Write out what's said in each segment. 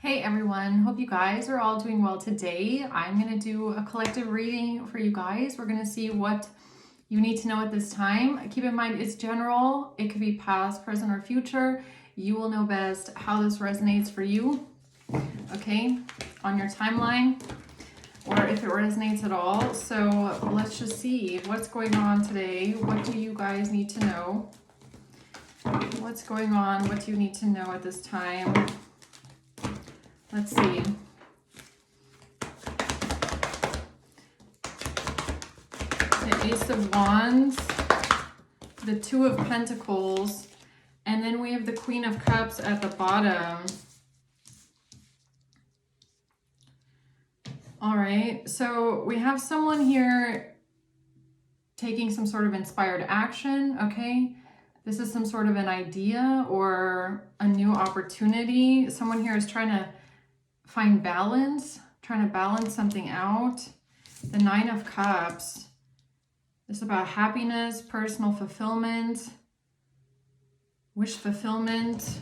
Hey everyone, hope you guys are all doing well today. I'm going to do a collective reading for you guys. We're going to see what you need to know at this time. Keep in mind it's general. It could be past, present, or future. You will know best how this resonates for you, okay, on your timeline, or if it resonates at all. So let's just see what's going on today. What do you guys need to know? What's going on? What do you need to know at this time? Let's see. The Ace of Wands, the Two of Pentacles, and then we have the Queen of Cups at the bottom. All right, so we have someone here taking some sort of inspired action, okay? This is some sort of an idea or a new opportunity. Someone here is trying to find balance, trying to balance something out. The Nine of Cups. This is about happiness, personal fulfillment, wish fulfillment.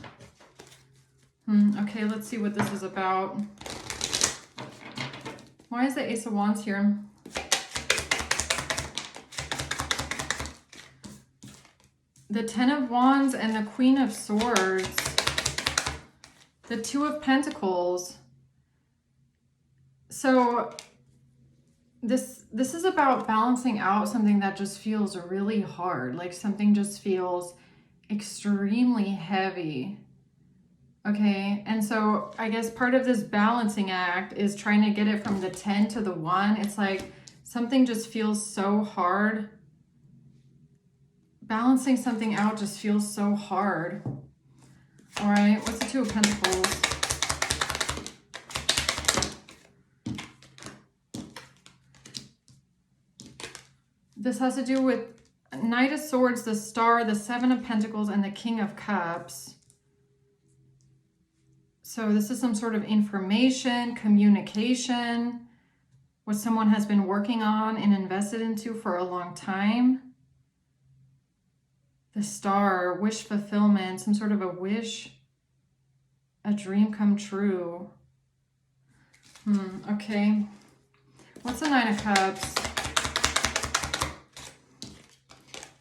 Okay, let's see what this is about. Why is the Ace of Wands here? The Ten of Wands and the Queen of Swords. The Two of Pentacles. So this is about balancing out something that just feels really hard, like something just feels extremely heavy. Okay, and so I guess part of this balancing act is trying to get it from the 10 to the 1. It's like something just feels so hard. Balancing something out just feels so hard. All right, what's the Two of Pentacles? This has to do with Knight of Swords, the Star, the Seven of Pentacles, and the King of Cups. So this is some sort of information, communication, what someone has been working on and invested into for a long time. The Star, wish fulfillment, some sort of a wish, a dream come true. Okay. What's the Nine of Cups?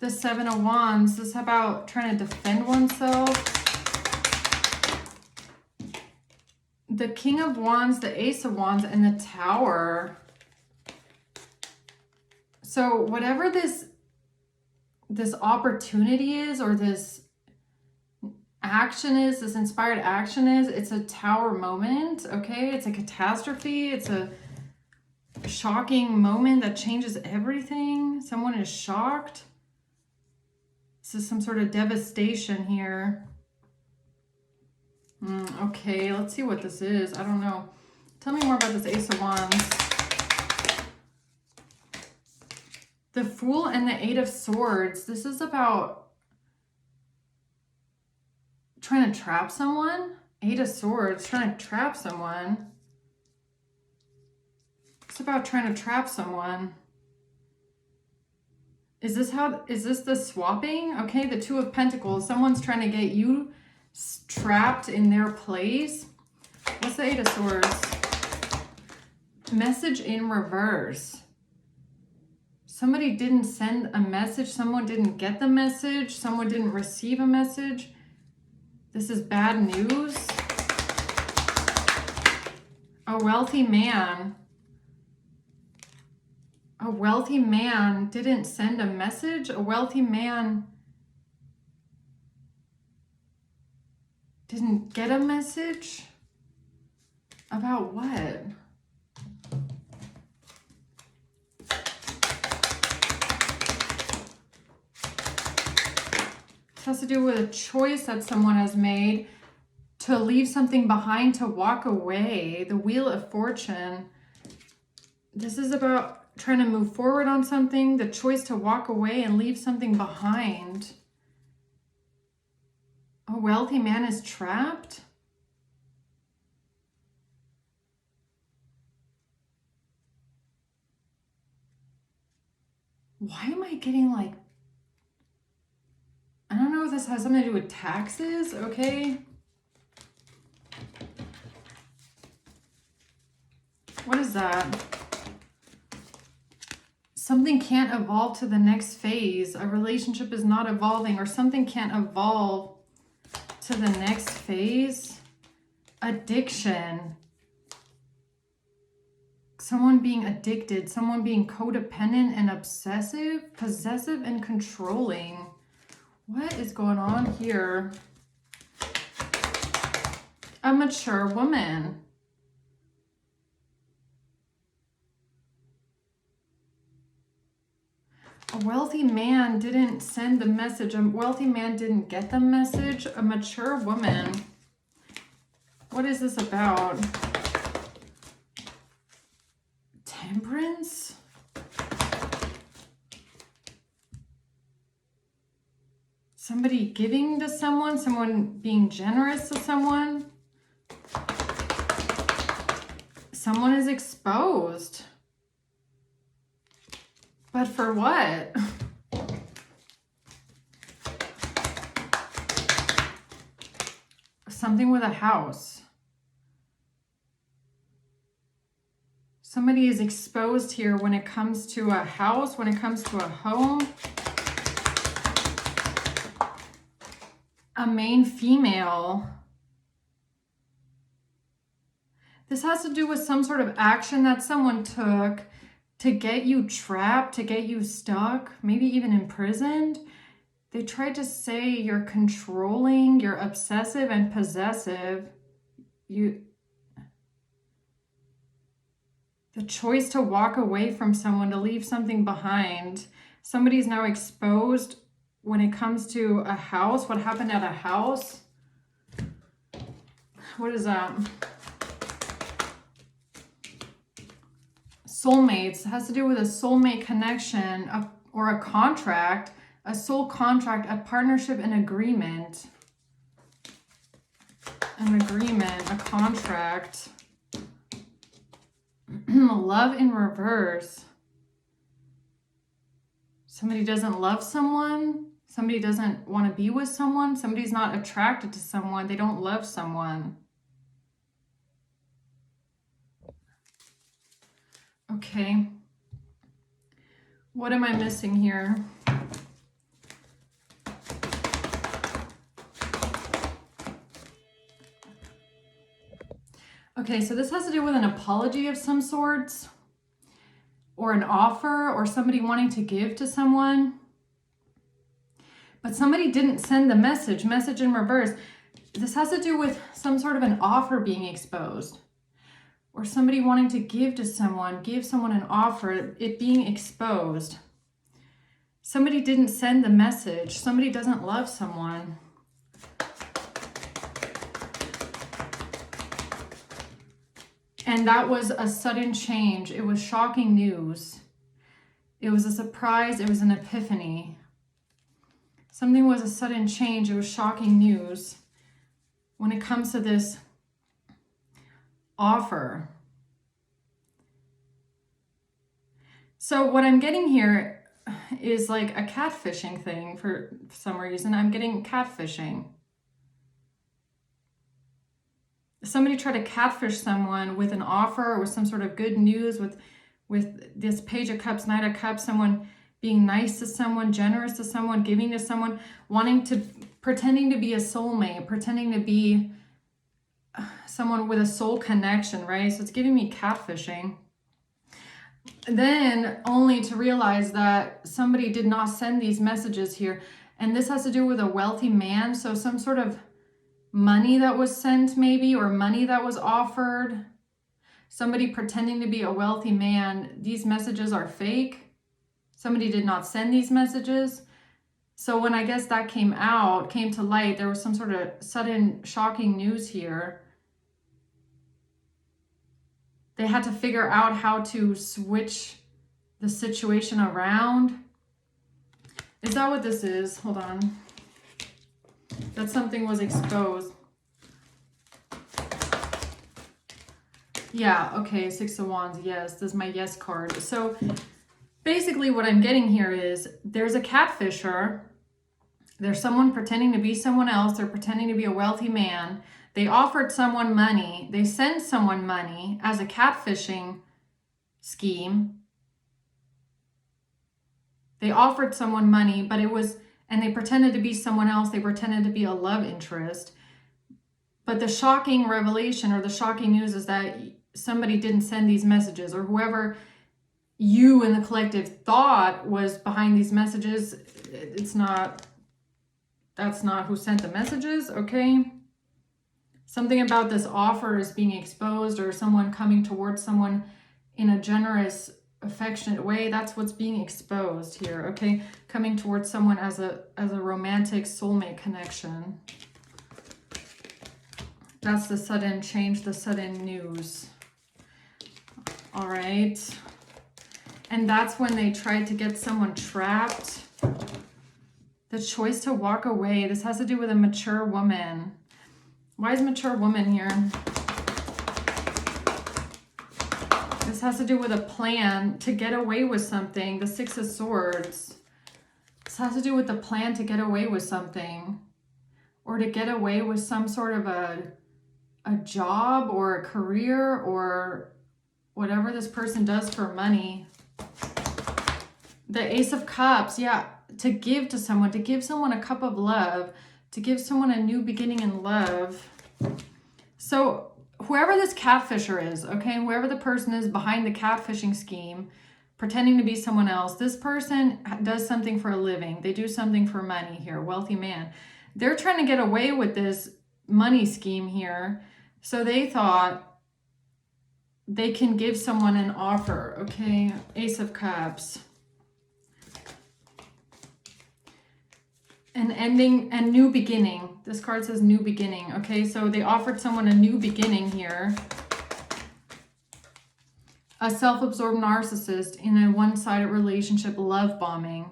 The Seven of Wands. This is about trying to defend oneself. The King of Wands, the Ace of Wands, and the Tower. So whatever this opportunity is, or this action is, this inspired action is, it's a Tower moment, okay? It's a catastrophe. It's a shocking moment that changes everything. Someone is shocked. This is some sort of devastation here. Okay, let's see what this is. I don't know. Tell me more about this Ace of Wands. The Fool and the Eight of Swords. This is about trying to trap someone. Eight of Swords, trying to trap someone. It's about trying to trap someone. Is this the swapping? Okay, the Two of Pentacles. Someone's trying to get you trapped in their place. What's the Eight of Swords? Message in reverse. Somebody didn't send a message. Someone didn't get the message. Someone didn't receive a message. This is bad news. A wealthy man. A wealthy man didn't send a message. A wealthy man didn't get a message. About what? This has to do with a choice that someone has made to leave something behind, to walk away. The Wheel of Fortune. This is about trying to move forward on something, the choice to walk away and leave something behind. A wealthy man is trapped? Why am I getting like, I don't know if this has something to do with taxes, okay? What is that? Something can't evolve to the next phase. A relationship is not evolving, or something can't evolve to the next phase. Addiction. Someone being addicted, someone being codependent and obsessive, possessive and controlling. What is going on here? A mature woman. A wealthy man didn't send the message. A wealthy man didn't get the message. A mature woman. What is this about? Temperance? Somebody giving to someone, someone being generous to someone. Someone is exposed. But for what? Something with a house. Somebody is exposed here when it comes to a house, when it comes to a home. A main female. This has to do with some sort of action that someone took to get you trapped, to get you stuck, maybe even imprisoned. They tried to say you're controlling, you're obsessive and possessive. The choice to walk away from someone, to leave something behind. Somebody's now exposed when it comes to a house. What happened at a house? What is that? Soulmates. It has to do with a soulmate connection, or a contract, a soul contract, a partnership, an agreement. An agreement, a contract. Love in reverse. Somebody doesn't love someone. Somebody doesn't want to be with someone. Somebody's not attracted to someone. They don't love someone. Okay. What am I missing here? Okay, so this has to do with an apology of some sorts, or an offer, or somebody wanting to give to someone. But somebody didn't send the message in reverse. This has to do with some sort of an offer being exposed, or somebody wanting to give to someone, give someone an offer, it being exposed. Somebody didn't send the message. Somebody doesn't love someone. And that was a sudden change. It was shocking news. It was a surprise. It was an epiphany. Something was a sudden change. It was shocking news when it comes to this offer. So what I'm getting here is like a catfishing thing for some reason. I'm getting catfishing. Somebody tried to catfish someone with an offer or with some sort of good news, with this Page of Cups, Knight of Cups, someone being nice to someone, generous to someone, giving to someone, pretending to be a soulmate, pretending to be someone with a soul connection, right? So it's giving me catfishing. Then only to realize that somebody did not send these messages here. And this has to do with a wealthy man. So some sort of money that was sent maybe, or money that was offered. Somebody pretending to be a wealthy man. These messages are fake. Somebody did not send these messages. So when I guess that came to light, there was some sort of sudden shocking news here. They had to figure out how to switch the situation around. Is that what this is? Hold on. That something was exposed. Yeah, okay, Six of Wands, yes, this is my yes card. So basically what I'm getting here is there's a catfisher. There's someone pretending to be someone else. They're pretending to be a wealthy man. They offered someone money. They sent someone money as a catfishing scheme. They offered someone money, but it was, and they pretended to be someone else. They pretended to be a love interest. But the shocking revelation or the shocking news is that somebody didn't send these messages, or whoever you in the collective thought was behind these messages, it's not, that's not who sent the messages, okay? Something about this offer is being exposed, or someone coming towards someone in a generous, affectionate way. That's what's being exposed here, okay? Coming towards someone as a romantic soulmate connection. That's the sudden change, the sudden news. All right. And that's when they tried to get someone trapped. The choice to walk away. This has to do with a mature woman. Why is mature woman here? This has to do with a plan to get away with something. The Six of Swords. This has to do with the plan to get away with something. Or to get away with some sort of a job or a career or whatever this person does for money. The Ace of Cups, yeah, to give to someone a cup of love, to give someone a new beginning in love. So whoever this catfisher is, okay, whoever the person is behind the catfishing scheme, pretending to be someone else, this person does something for a living. They do something for money here, wealthy man. They're trying to get away with this money scheme here. So they thought they can give someone an offer, okay? Ace of Cups. An ending and new beginning. This card says new beginning, okay? So they offered someone a new beginning here. A self-absorbed narcissist in a one-sided relationship, love bombing.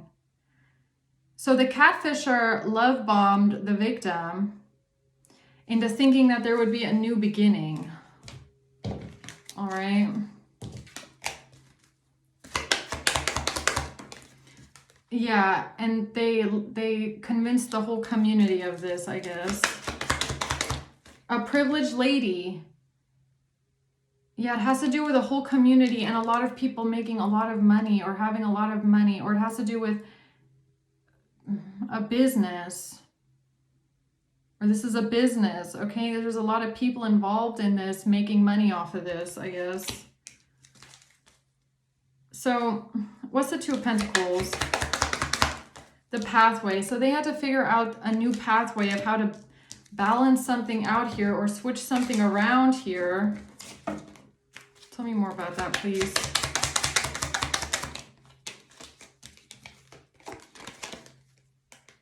So the catfisher love bombed the victim into thinking that there would be a new beginning. All right. Yeah, and they convinced the whole community of this, I guess. A privileged lady. Yeah, it has to do with a whole community and a lot of people making a lot of money or having a lot of money, or it has to do with a business. Or this is a business, okay? There's a lot of people involved in this making money off of this, I guess. So, what's the Two of Pentacles? The pathway. So they had to figure out a new pathway of how to balance something out here or switch something around here. Tell me more about that, please.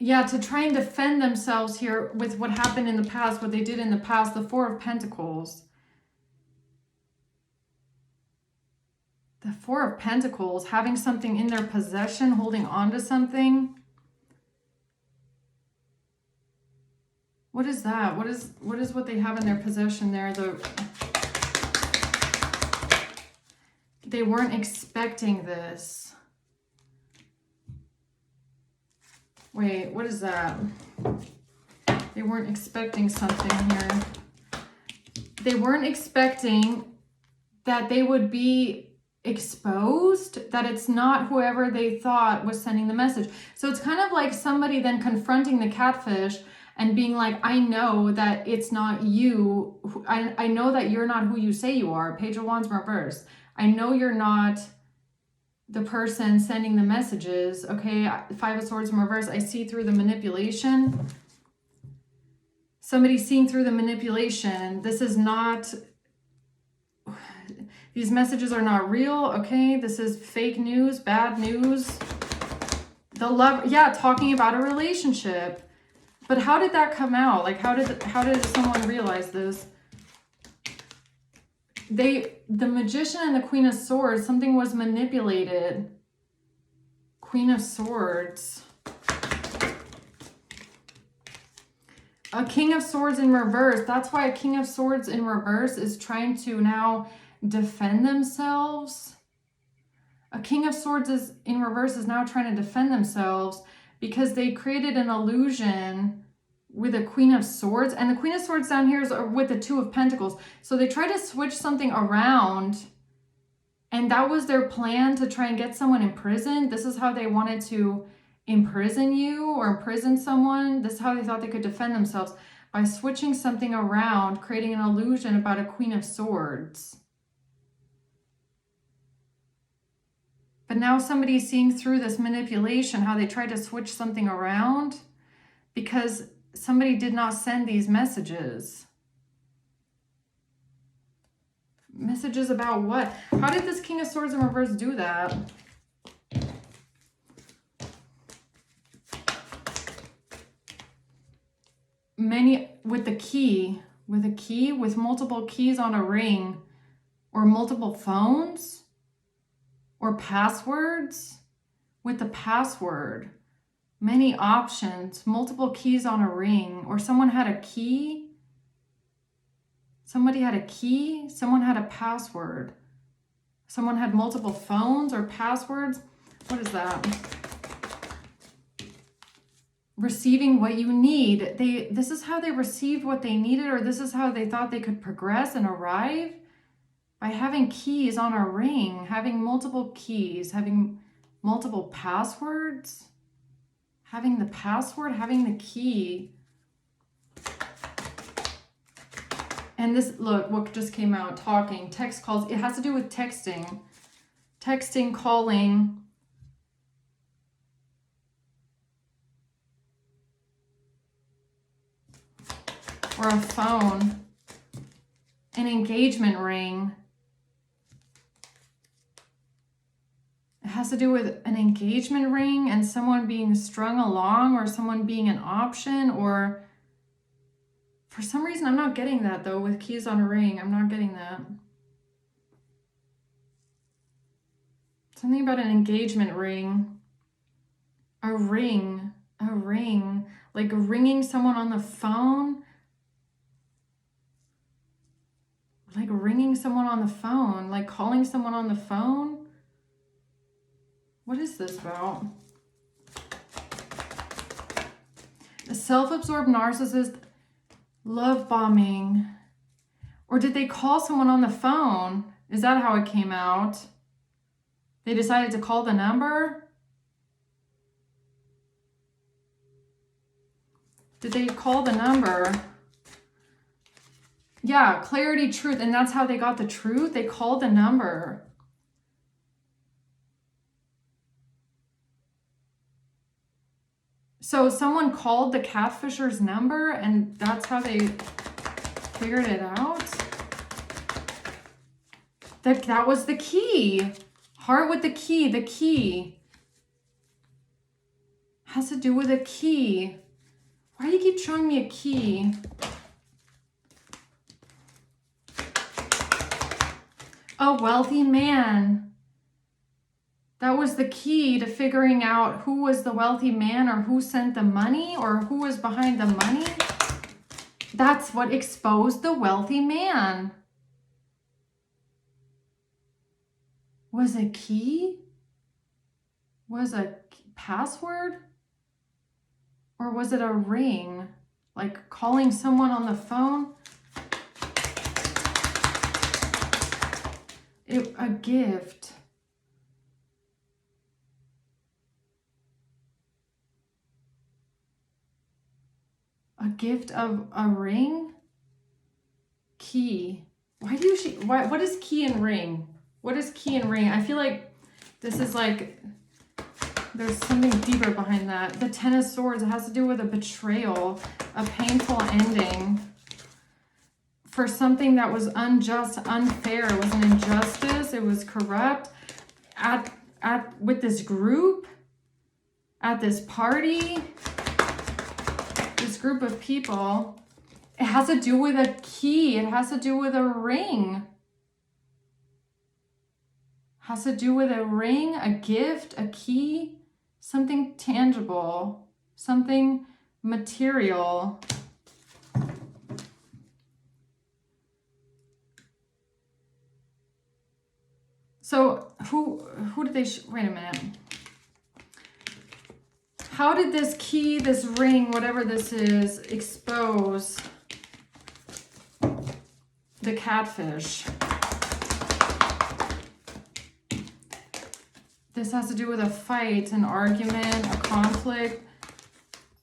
Yeah, to try and defend themselves here with what happened in the past, what they did in the past, the Four of Pentacles. The Four of Pentacles, having something in their possession, holding on to something. What is that? What is what they have in their possession there? They weren't expecting this. Wait, what is that? They weren't expecting something here. They weren't expecting that they would be exposed, that it's not whoever they thought was sending the message. So it's kind of like somebody then confronting the catfish and being like, I know that it's not you. I know that you're not who you say you are. Page of Wands reversed. I know you're not the person sending the messages, okay? Five of Swords in reverse. I see through the manipulation. Somebody's seeing through the manipulation. This is not, these messages are not real, okay? This is fake news, bad news. The love, yeah, talking about a relationship. But how did that come out? Like, how did someone realize this? The Magician and the Queen of Swords, something was manipulated. Queen of Swords. A King of Swords in reverse. That's why a King of Swords in reverse is trying to now defend themselves. A King of Swords in reverse is now trying to defend themselves because they created an illusion with a Queen of Swords. And the Queen of Swords down here is with the Two of Pentacles. So they try to switch something around. And that was their plan, to try and get someone in prison. This is how they wanted to imprison you or imprison someone. This is how they thought they could defend themselves, by switching something around, creating an illusion about a Queen of Swords. But now somebody's seeing through this manipulation, how they tried to switch something around, because somebody did not send these messages. Messages about what? How did this King of Swords in reverse do that? Many, with the key, with multiple keys on a ring, or multiple phones, or passwords, with the password, many options, multiple keys on a ring, or someone had a key. Somebody had a key, someone had a password. Someone had multiple phones or passwords. What is that? Receiving what you need. This is how they received what they needed, or this is how they thought they could progress and arrive, by having keys on a ring, having multiple keys, having multiple passwords, having the password, having the key. And this, look, what just came out, talking, text calls. It has to do with texting. Texting, calling. Or a phone. An engagement ring. It has to do with an engagement ring and someone being strung along, or someone being an option, or... For some reason, I'm not getting that, though, with keys on a ring. I'm not getting that. Something about an engagement ring. A ring. A ring. Like ringing someone on the phone. Like ringing someone on the phone. Like calling someone on the phone. What is this about? A self-absorbed narcissist. Love bombing. Or did they call someone on the phone? Is that how it came out? They decided to call the number? Did they call the number? Yeah, clarity, truth. And that's how they got the truth? They called the number. So someone called the catfisher's number, and that's how they figured it out? That was the key. Heart with the key. The key has to do with a key. Why do you keep showing me a key? A wealthy man. That was the key to figuring out who was the wealthy man, or who sent the money, or who was behind the money. That's what exposed the wealthy man. Was a key? Was a password? Or was it a ring? Like calling someone on the phone? A gift. A gift of a ring? Key. What is key and ring? What is key and ring? I feel like this is like, there's something deeper behind that. The Ten of Swords, it has to do with a betrayal, a painful ending. For something that was unjust, unfair. It was an injustice. It was corrupt. With this group, at this party, this group of people, it has to do with a key. It has to do with a ring. Has to do with a ring, a gift, a key, something tangible, something material. So who did they, wait a minute. How did this key, this ring, whatever this is, expose the catfish? This has to do with a fight, an argument, a conflict,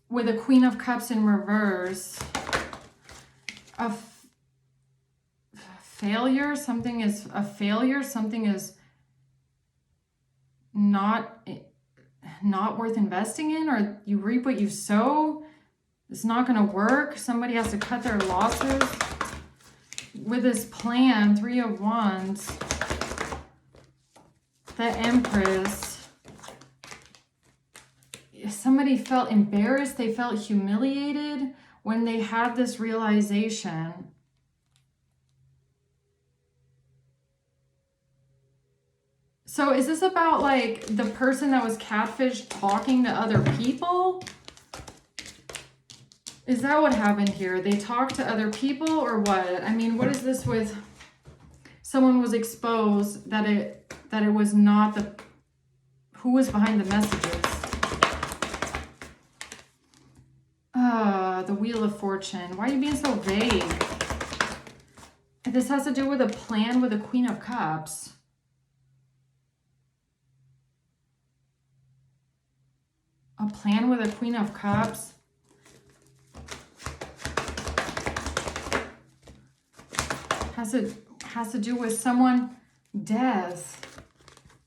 with a Queen of Cups in reverse. A failure, something is a failure, something is not worth investing in, or you reap what you sow. It's not going to work. Somebody has to cut their losses. With this plan, 3 of Wands, the Empress, somebody felt embarrassed, they felt humiliated when they had this realization. So is this about like the person that was catfished talking to other people? Is that what happened here? They talked to other people or what? I mean, what is this with someone was exposed that it was not the, who was behind the messages? The Wheel of Fortune. Why are you being so vague? This has to do with a plan with the Queen of Cups. A plan with a Queen of Cups. Has to do with someone, death.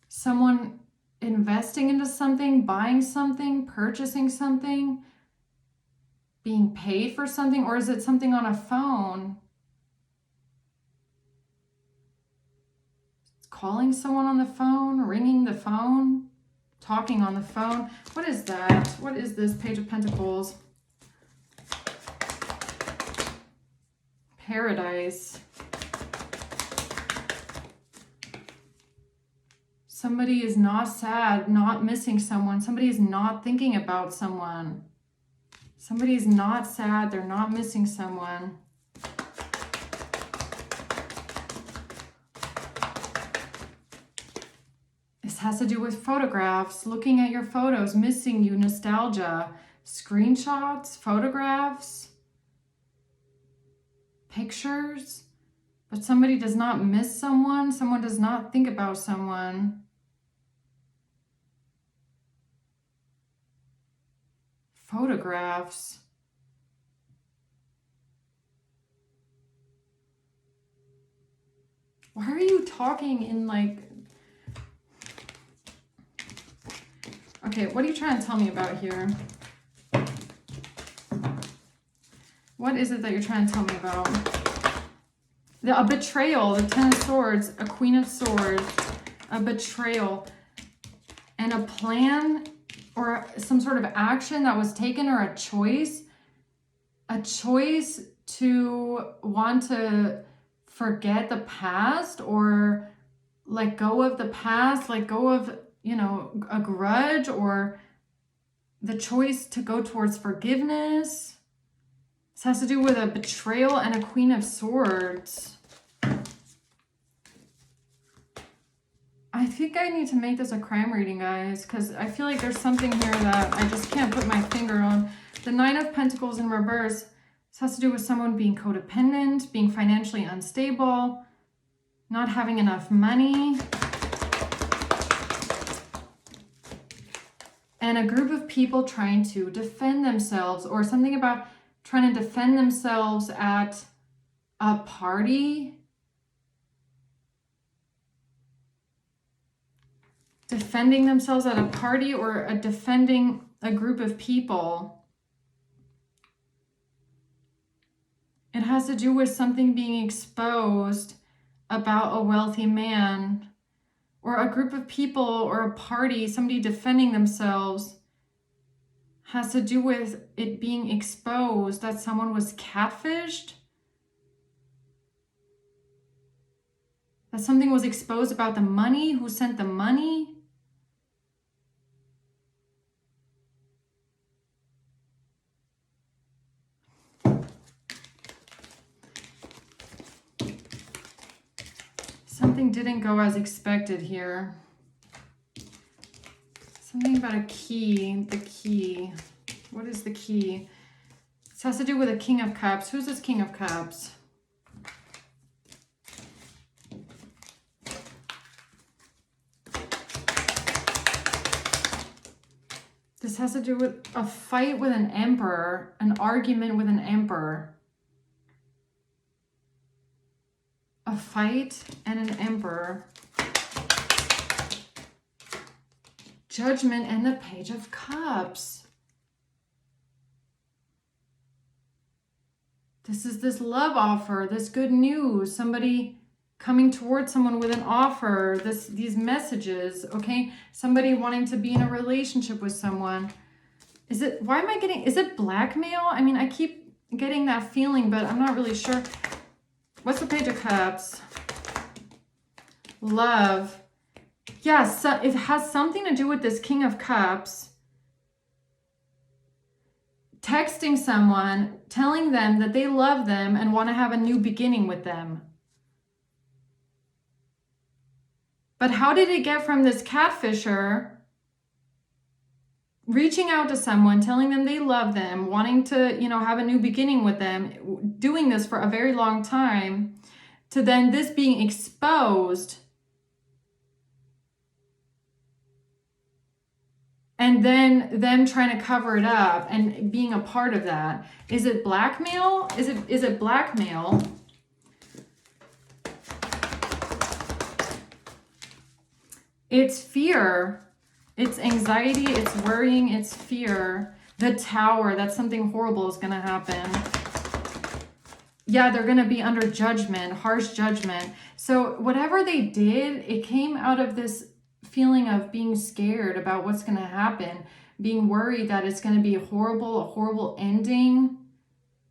Someone investing into something, buying something, purchasing something, being paid for something, or is it something on a phone? Calling someone on the phone, ringing the phone, talking on the phone. What is that? What is this? Page of Pentacles. Paradise. Somebody is not sad, not missing someone. Somebody is not thinking about someone. Somebody is not sad, they're not missing someone. This has to do with photographs, looking at your photos, missing you, nostalgia, screenshots, photographs, pictures. But somebody does not miss someone. Someone does not think about someone. Photographs. Why are you talking in like... Okay, what are you trying to tell me about here? What is it that you're trying to tell me about? A betrayal, the 10 of Swords, a Queen of Swords, a betrayal, and a plan or some sort of action that was taken, or a choice to want to forget the past or let go of the past, let go of, you know, a grudge, or the choice to go towards forgiveness. This has to do with a betrayal and a Queen of Swords. I think I need to make this a crime reading, guys, because I feel like there's something here that I just can't put my finger on. The 9 of Pentacles in reverse. This has to do with someone being codependent, being financially unstable, not having enough money. And a group of people trying to defend themselves, or something about trying to defend themselves at a party. Defending themselves at a party, or defending a group of people. It has to do with something being exposed about a wealthy man, or a group of people, or a party, somebody defending themselves. Has to do with it being exposed that someone was catfished. That something was exposed about the money, who sent the money. Something didn't go as expected here. Something about a key. The key. What is the key? This has to do with a King of Cups. Who's this King of Cups? This has to do with a fight with an emperor, an argument with an emperor. A fight and an emperor. Judgment and the Page of Cups. This is this love offer, this good news, somebody coming towards someone with an offer, these messages, okay? Somebody wanting to be in a relationship with someone. Is it blackmail? I mean, I keep getting that feeling, but I'm not really sure. What's the Page of Cups? Love. Yes, yeah, so it has something to do with this King of Cups. Texting someone, telling them that they love them and want to have a new beginning with them. But how did it get from this catfisher reaching out to someone, telling them they love them, wanting to, have a new beginning with them, doing this for a very long time, to then this being exposed and then them trying to cover it up and being a part of that? Is it blackmail? Is it blackmail? It's fear. It's anxiety. It's worrying. It's fear. The Tower. That something horrible is going to happen. Yeah, they're going to be under judgment, harsh judgment. So whatever they did, it came out of this feeling of being scared about what's going to happen, being worried that it's going to be a horrible ending,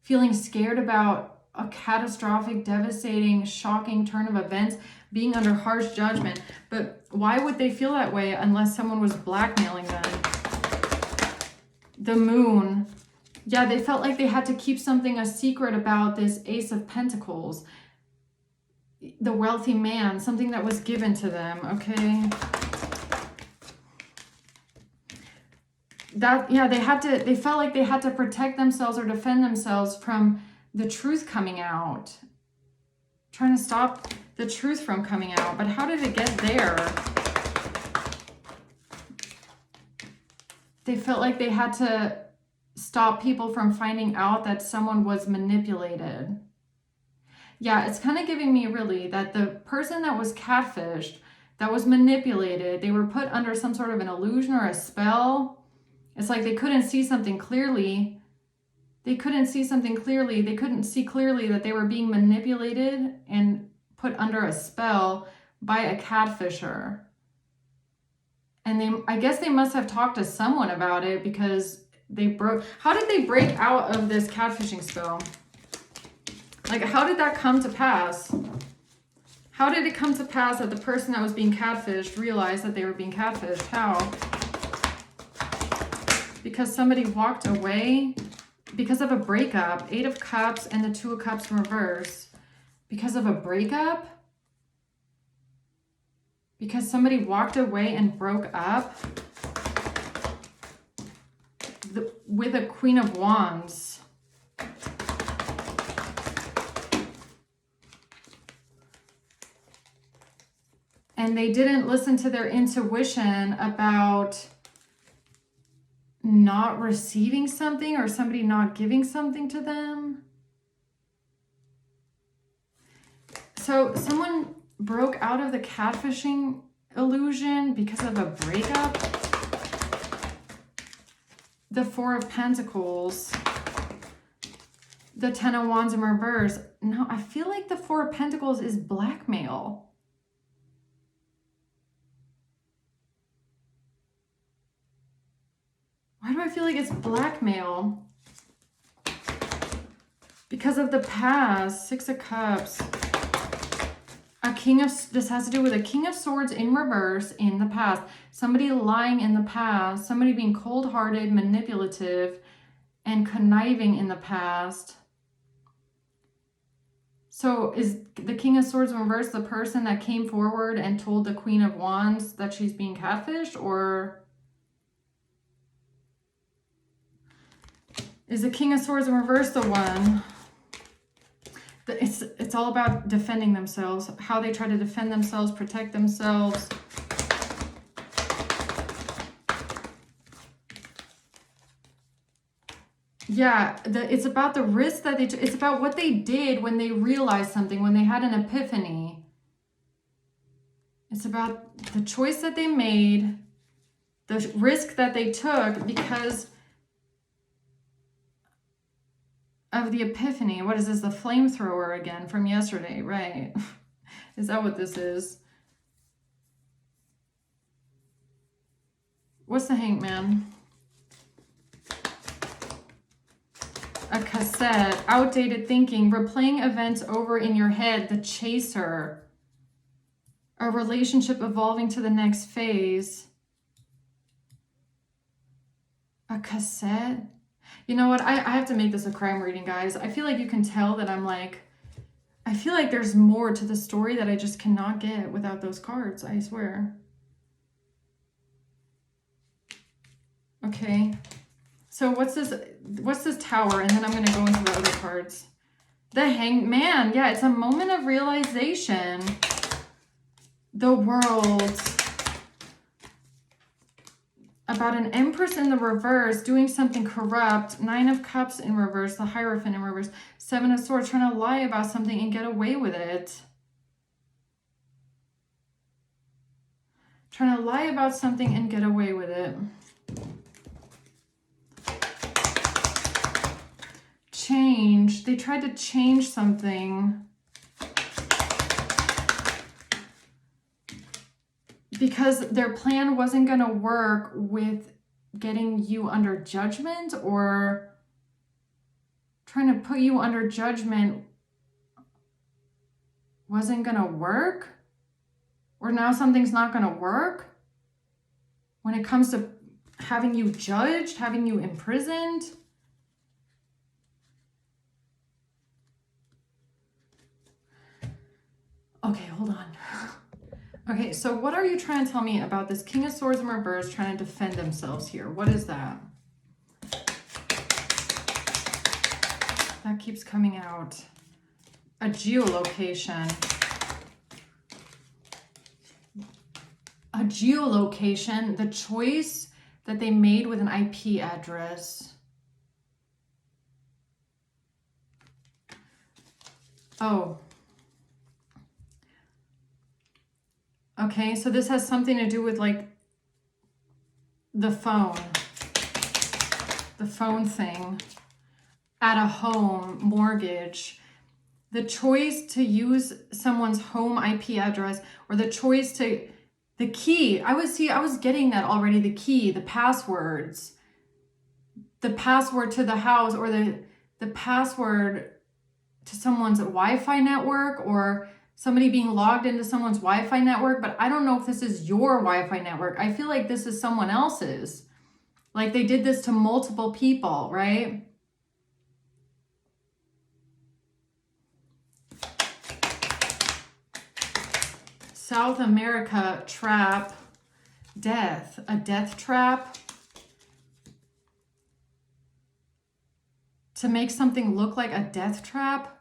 feeling scared about a catastrophic, devastating, shocking turn of events, being under harsh judgment. But why would they feel that way unless someone was blackmailing them? The Moon. Yeah, they felt like they had to keep something a secret about this Ace of Pentacles. The wealthy man, something that was given to them, okay? They felt like they had to protect themselves or defend themselves from the truth coming out. Trying to stop the truth from coming out. But how did it get there? They felt like they had to stop people from finding out that someone was manipulated. Yeah, it's kind of giving me really that the person that was catfished, that was manipulated, they were put under some sort of an illusion or a spell. It's like they couldn't see something clearly. They couldn't see clearly that they were being manipulated and put under a spell by a catfisher. And I guess they must have talked to someone about it because how did they break out of this catfishing spell? Like, how did that come to pass? How did it come to pass that the person that was being catfished realized that they were being catfished? How? Because somebody walked away? Because of a breakup? 8 of Cups and the 2 of Cups in reverse. Because of a breakup? Because somebody walked away and broke up? With a Queen of Wands. And they didn't listen to their intuition about not receiving something or somebody not giving something to them. So someone broke out of the catfishing illusion because of a breakup. The 4 of Pentacles. The 10 of Wands in reverse. No, I feel like the 4 of Pentacles is blackmail. Why do I feel like it's blackmail? Because of the past. 6 of Cups. This has to do with a King of Swords in reverse in the past. Somebody lying in the past. Somebody being cold-hearted, manipulative, and conniving in the past. So is the King of Swords in reverse the person that came forward and told the Queen of Wands that she's being catfished? Or Is the King of Swords in reverse the one? It's all about defending themselves, how they try to defend themselves, protect themselves. Yeah, it's about the risk that they took. It's about what they did when they realized something, when they had an epiphany. It's about the choice that they made, the risk that they took because of the epiphany. What is this? The flamethrower again from yesterday, right? Is that what this is? What's the Hangman? A cassette, outdated thinking, replaying events over in your head, the chaser, a relationship evolving to the next phase. A cassette? You know what? I have to make this a crime reading, guys. I feel like you can tell that I'm like, I feel like there's more to the story that I just cannot get without those cards, I swear. Okay. So what's this tower? And then I'm going to go into the other cards. The Hangman. Yeah, it's a moment of realization. The World. About an Empress in the reverse, doing something corrupt. 9 of Cups in reverse, the Hierophant in reverse. 7 of Swords, trying to lie about something and get away with it. Trying to lie about something and get away with it. Change. They tried to change something because their plan wasn't going to work with getting you under judgment, or trying to put you under judgment wasn't going to work, or now something's not going to work when it comes to having you judged, having you imprisoned. Okay, hold on. Okay, so what are you trying to tell me about this King of Swords in reverse trying to defend themselves here? What is that? That keeps coming out. A geolocation. A geolocation, the choice that they made with an IP address. Oh. Okay, so this has something to do with like the phone thing at a home, mortgage, the choice to use someone's home IP address, or the choice to, the key. I was getting that already, the key, the passwords, the password to the house, or the password to someone's Wi-Fi network, or somebody being logged into someone's Wi-Fi network, but I don't know if this is your Wi-Fi network. I feel like this is someone else's. Like they did this to multiple people, right? South America trap, death, a death trap. To make something look like a death trap.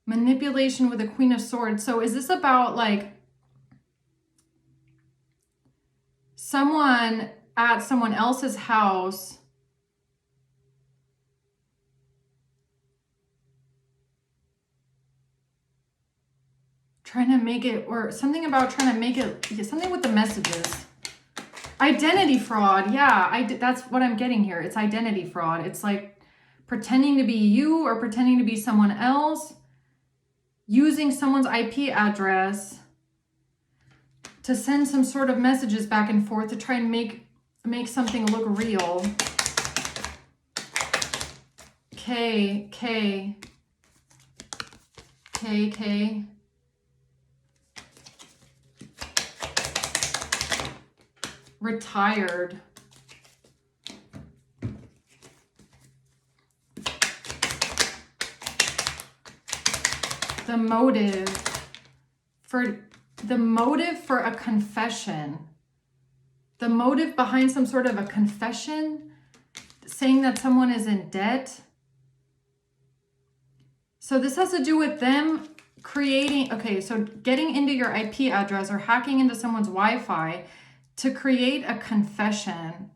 Manipulation with the Queen of Swords. So is this about like someone at someone else's house trying to make it, or something about trying to make it, something with the messages. Identity fraud. Yeah, that's what I'm getting here. It's identity fraud. It's like pretending to be you or pretending to be someone else. Using someone's IP address to send some sort of messages back and forth to try and make something look real. K. Retired. The motive for a confession. The motive behind some sort of a confession. saying that someone is in debt. So this has to do with them creating, okay, so getting into your IP address or hacking into someone's Wi-Fi to create a confession.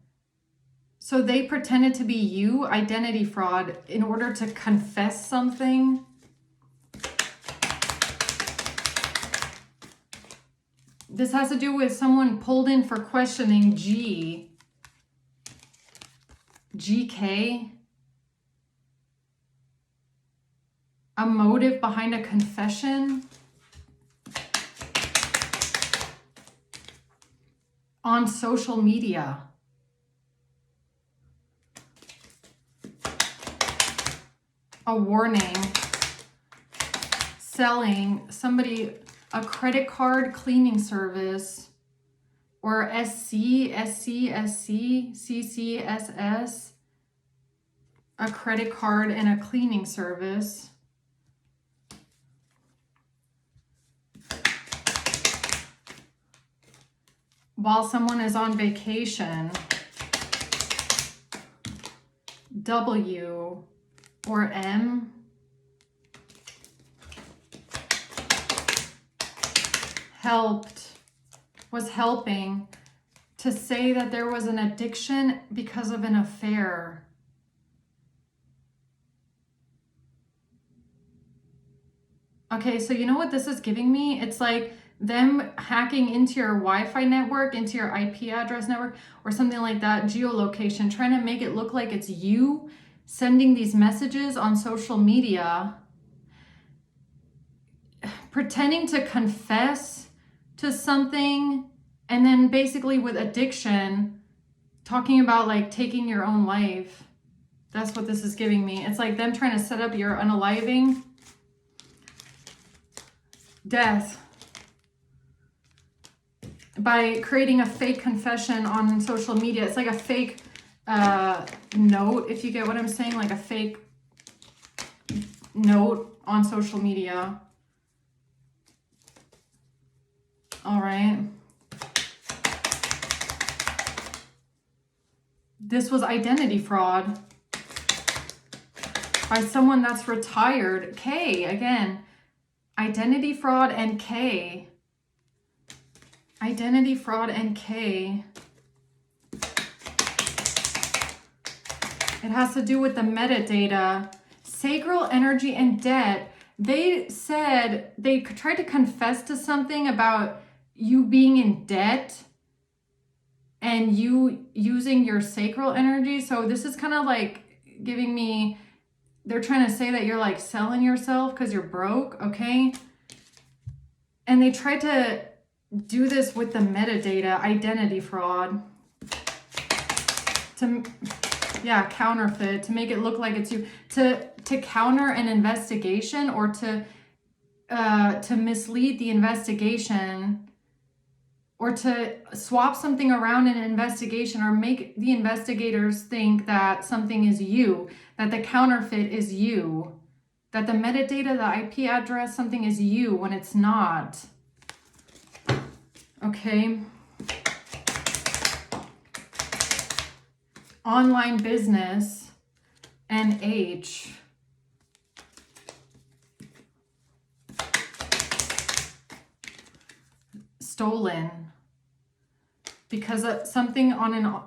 So they pretended to be you, identity fraud, in order to confess something. This has to do with someone pulled in for questioning, GK. A motive behind a confession. On social media. A warning. Selling somebody a credit card cleaning service, or CCSS, a credit card and a cleaning service. While someone is on vacation. W or M. Was helping to say that there was an addiction because of an affair. Okay, so you know what this is giving me? It's like them hacking into your Wi-Fi network, into your IP address network, or something like that, geolocation, trying to make it look like it's you sending these messages on social media, pretending to confess to something, and then basically with addiction, talking about like taking your own life. That's what this is giving me. It's like them trying to set up your unaliving. Death. By creating a fake confession on social media. It's like a fake note, if you get what I'm saying, like a fake note on social media. All right. This was identity fraud by someone that's retired. K, again, identity fraud and K. Identity fraud and K. It has to do with the metadata. Sacral energy and debt. They said they tried to confess to something about you being in debt and you using your sacral energy. So this is kind of like giving me, they're trying to say that you're like selling yourself because you're broke, okay? And they tried to do this with the metadata, identity fraud. Counterfeit, to make it look like it's you. To counter an investigation, or to mislead the investigation, or to swap something around in an investigation, or make the investigators think that something is you, that the counterfeit is you, that the metadata, the IP address, something is you when it's not. Okay. Online business and H. Stolen. Because something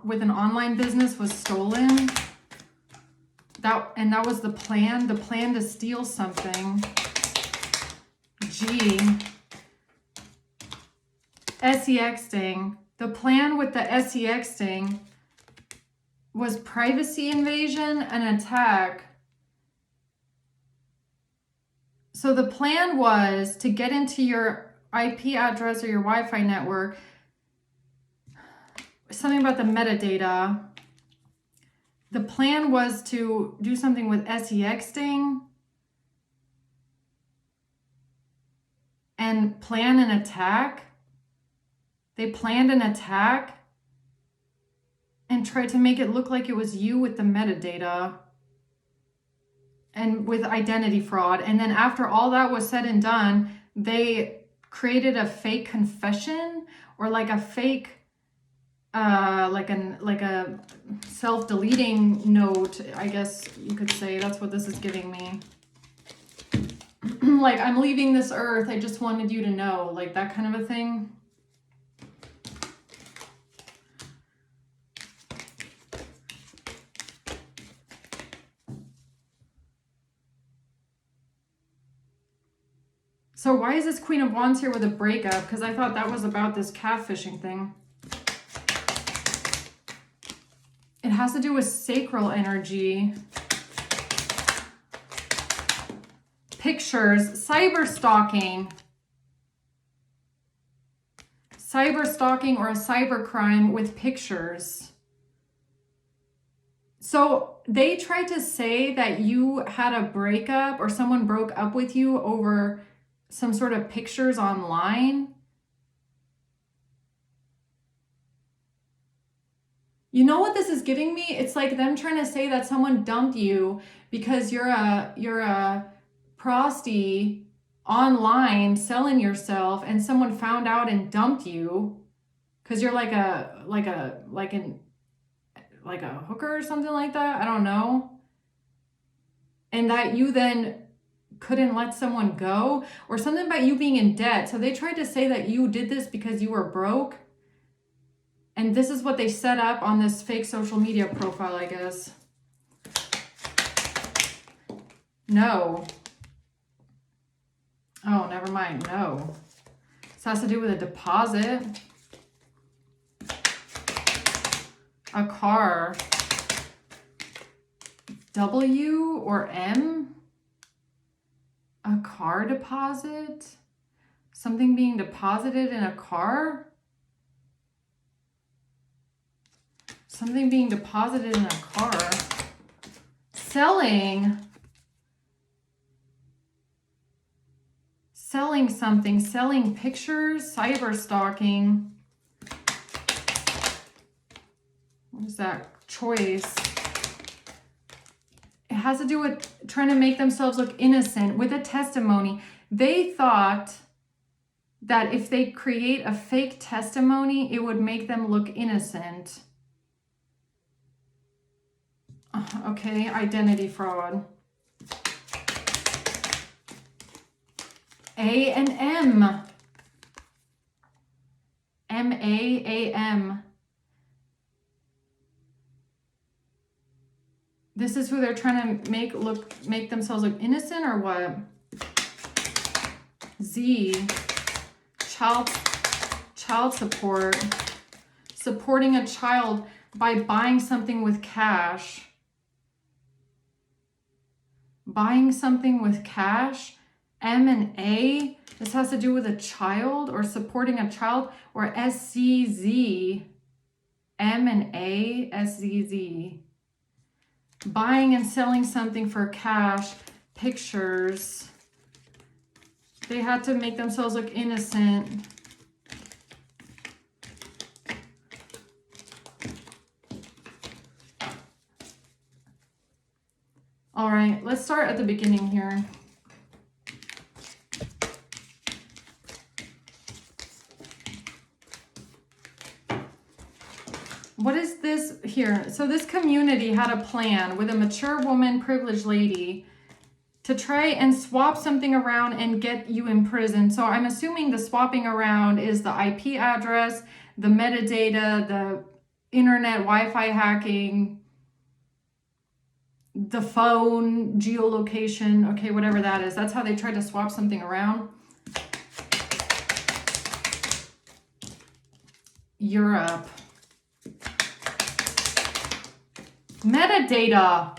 with an online business was stolen. That was the plan to steal something. G. SEXting. The plan with the SEXting was privacy invasion and attack. So the plan was to get into your IP address or your Wi-Fi network, something about the metadata. The plan was to do something with SEXting and plan an attack. They planned an attack and tried to make it look like it was you with the metadata and with identity fraud. And then after all that was said and done, they created a fake confession, or like a fake like a self-deleting note, I guess you could say. That's what this is giving me. Like, I'm leaving this earth, I just wanted you to know, like that kind of a thing. So why is this Queen of Wands here with a breakup? Because I thought that was about this catfishing thing. It has to do with sacral energy. Pictures, cyberstalking. Cyberstalking or a cybercrime with pictures. So they tried to say that you had a breakup or someone broke up with you over some sort of pictures online. You know what this is giving me? It's like them trying to say that someone dumped you because you're a prosty online selling yourself, and someone found out and dumped you because you're like a hooker or something like that. I don't know. And that you then couldn't let someone go, or something about you being in debt. So they tried to say that you did this because you were broke. And this is what they set up on this fake social media profile, I guess. No. Oh, never mind. No. This has to do with a deposit. A car. W or M? A car deposit? Something being deposited in a car? Something being deposited in a car. Selling something, selling pictures, cyberstalking. What is that? Choice. It has to do with trying to make themselves look innocent with a testimony. They thought that if they create a fake testimony, it would make them look innocent. Okay, identity fraud. A and M. M-A-A-M. This is who they're trying to make themselves look innocent, or what? Z. Child support. Supporting a child by buying something with cash. Buying something with cash. M and A. This has to do with a child or supporting a child, or SCZ. M and A, SZZ. Buying and selling something for cash. Pictures. They had to make themselves look innocent. All right, let's start at the beginning here. What is this here? So this community had a plan with a mature woman, privileged lady, to try and swap something around and get you in prison. So I'm assuming the swapping around is the IP address, the metadata, the internet Wi-Fi hacking, the phone geolocation, okay, whatever that is. That's how they tried to swap something around. Europe. Metadata.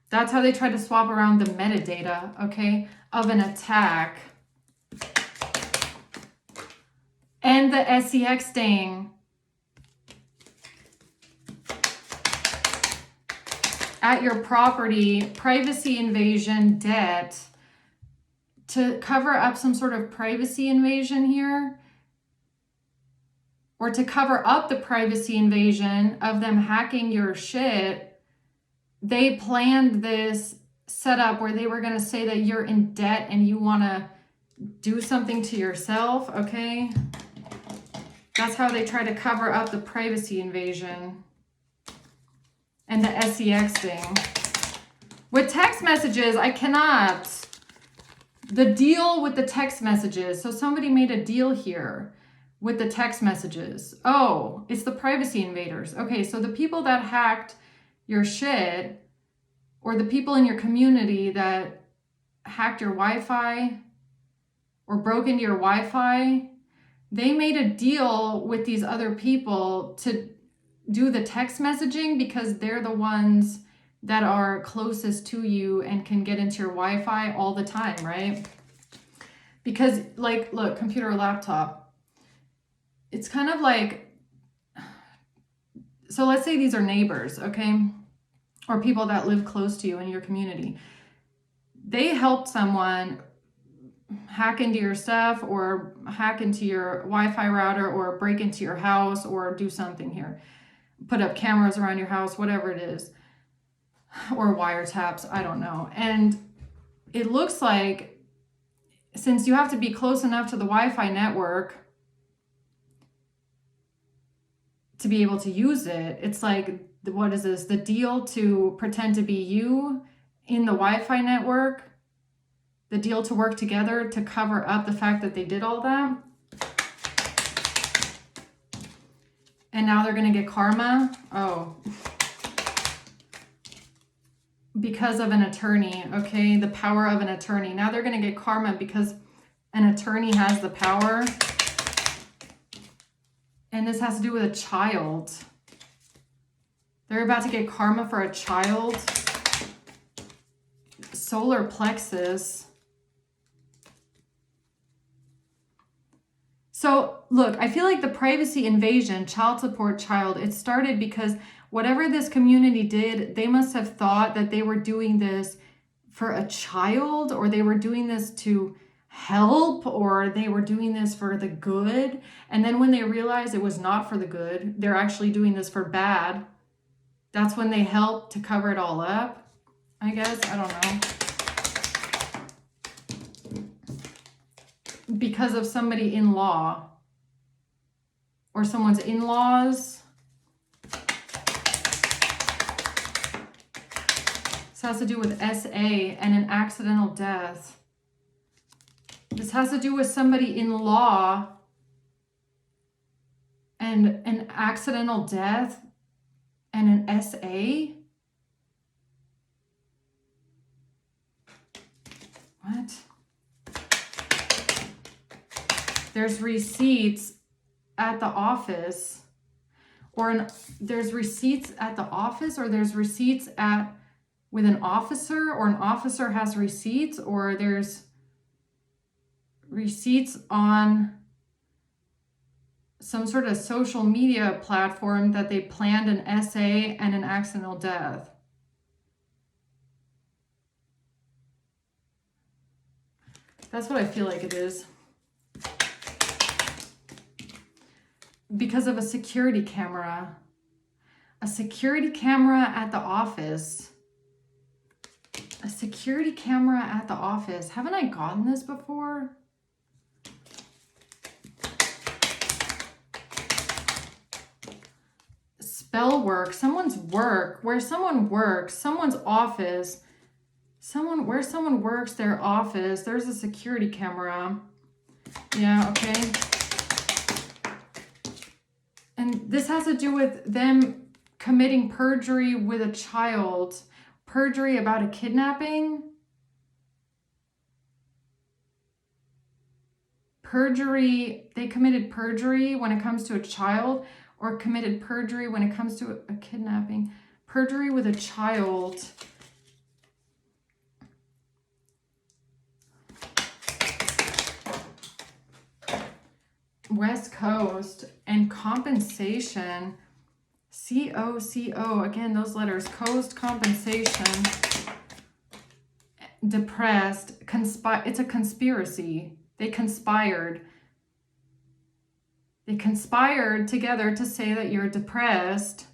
That's how they tried to swap around the metadata, okay, of an attack. And the SEX sting. At your property, privacy invasion, debt. To cover up some sort of privacy invasion here, or to cover up the privacy invasion of them hacking your shit, they planned this setup where they were going to say that you're in debt and you want to do something to yourself, okay? That's how they try to cover up the privacy invasion and the SEX thing. With text messages, I cannot. The deal with the text messages. So somebody made a deal here with the text messages. Oh, it's the privacy invaders. Okay, so the people that hacked your shit, or the people in your community that hacked your Wi-Fi or broke into your Wi-Fi, they made a deal with these other people to do the text messaging because they're the ones that are closest to you and can get into your Wi-Fi all the time, right? Because, like, look, computer or laptop, it's kind of like, so let's say these are neighbors, okay? Or people that live close to you in your community. They helped someone hack into your stuff or hack into your Wi-Fi router or break into your house or do something here. Put up cameras around your house, whatever it is. Or wiretaps, I don't know. And it looks like, since you have to be close enough to the Wi-Fi network to be able to use it, it's like, what is this? The deal to pretend to be you in the Wi-Fi network, the deal to work together to cover up the fact that they did all that. And now they're going to get karma. Oh, because of an attorney, okay? The power of an attorney. Now they're going to get karma because an attorney has the power. And this has to do with a child. They're about to get karma for a child. Solar plexus. So look, I feel like the privacy invasion, child support, child, it started because whatever this community did, they must have thought that they were doing this for a child, or they were doing this to help, or they were doing this for the good. And then when they realized it was not for the good, they're actually doing this for bad, that's when they helped to cover it all up, I guess. I don't know. Because of somebody in law or someone's in-laws. This has to do with SA and an accidental death. This has to do with somebody in law and an accidental death and an SA. What? There's receipts at the office, or there's receipts at the office, or there's receipts at with an officer, or an officer has receipts, or there's receipts on some sort of social media platform that they planned an SA and an accidental death. That's what I feel like it is. Because of a security camera. A security camera at the office. A security camera at the office. Haven't I gotten this before? Spell work. Someone's work. Where someone works. Someone's office. Where someone works, their office. There's a security camera. Yeah, okay. And this has to do with them committing perjury with a child. Perjury about a kidnapping. Perjury, they committed perjury when it comes to a child, or committed perjury when it comes to a kidnapping. Perjury with a child. West Coast and compensation. C-O-C-O, again, those letters, coast, compensation, depressed, it's a conspiracy. They conspired. They conspired together to say that you're depressed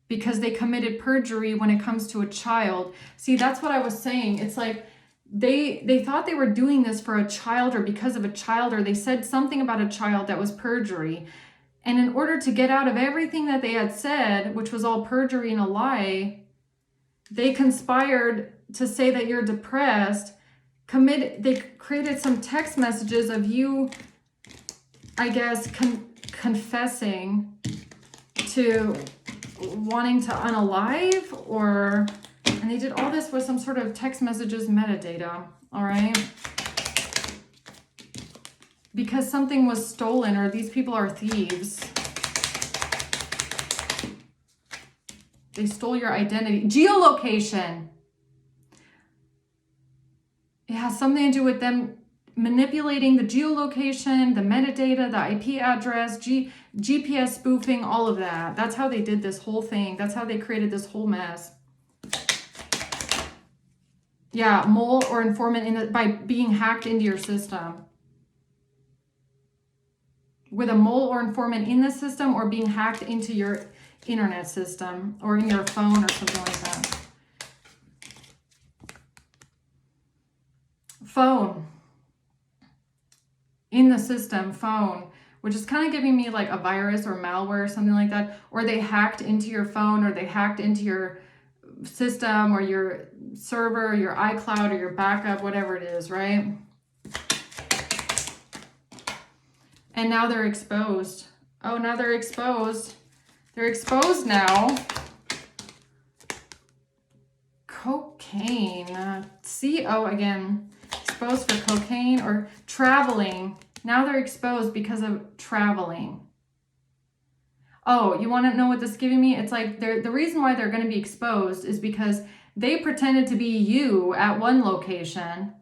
because they committed perjury when it comes to a child. See, that's what I was saying. It's like they thought they were doing this for a child or because of a child, or they said something about a child that was perjury. And in order to get out of everything that they had said, which was all perjury and a lie, they conspired to say that you're depressed. They created some text messages of you, I guess, confessing to wanting to unalive, or, and they did all this with some sort of text messages metadata, all right? Because something was stolen, or these people are thieves. They stole your identity. Geolocation. It has something to do with them manipulating the geolocation, the metadata, the IP address, GPS spoofing, all of that. That's how they did this whole thing. That's how they created this whole mess. Yeah, mole or informant by being hacked into your system. With a mole or informant in the system, or being hacked into your internet system or in your phone or something like that. Phone. In the system, phone, which is kind of giving me like a virus or malware or something like that. Or they hacked into your phone, or they hacked into your system or your server, or your iCloud or your backup, whatever it is, right? And now they're exposed. Oh, now they're exposed. They're exposed now. Cocaine. CO again. Exposed for cocaine or traveling. Now they're exposed because of traveling. Oh, you want to know what this is giving me? It's like the reason why they're going to be exposed is because they pretended to be you at one location,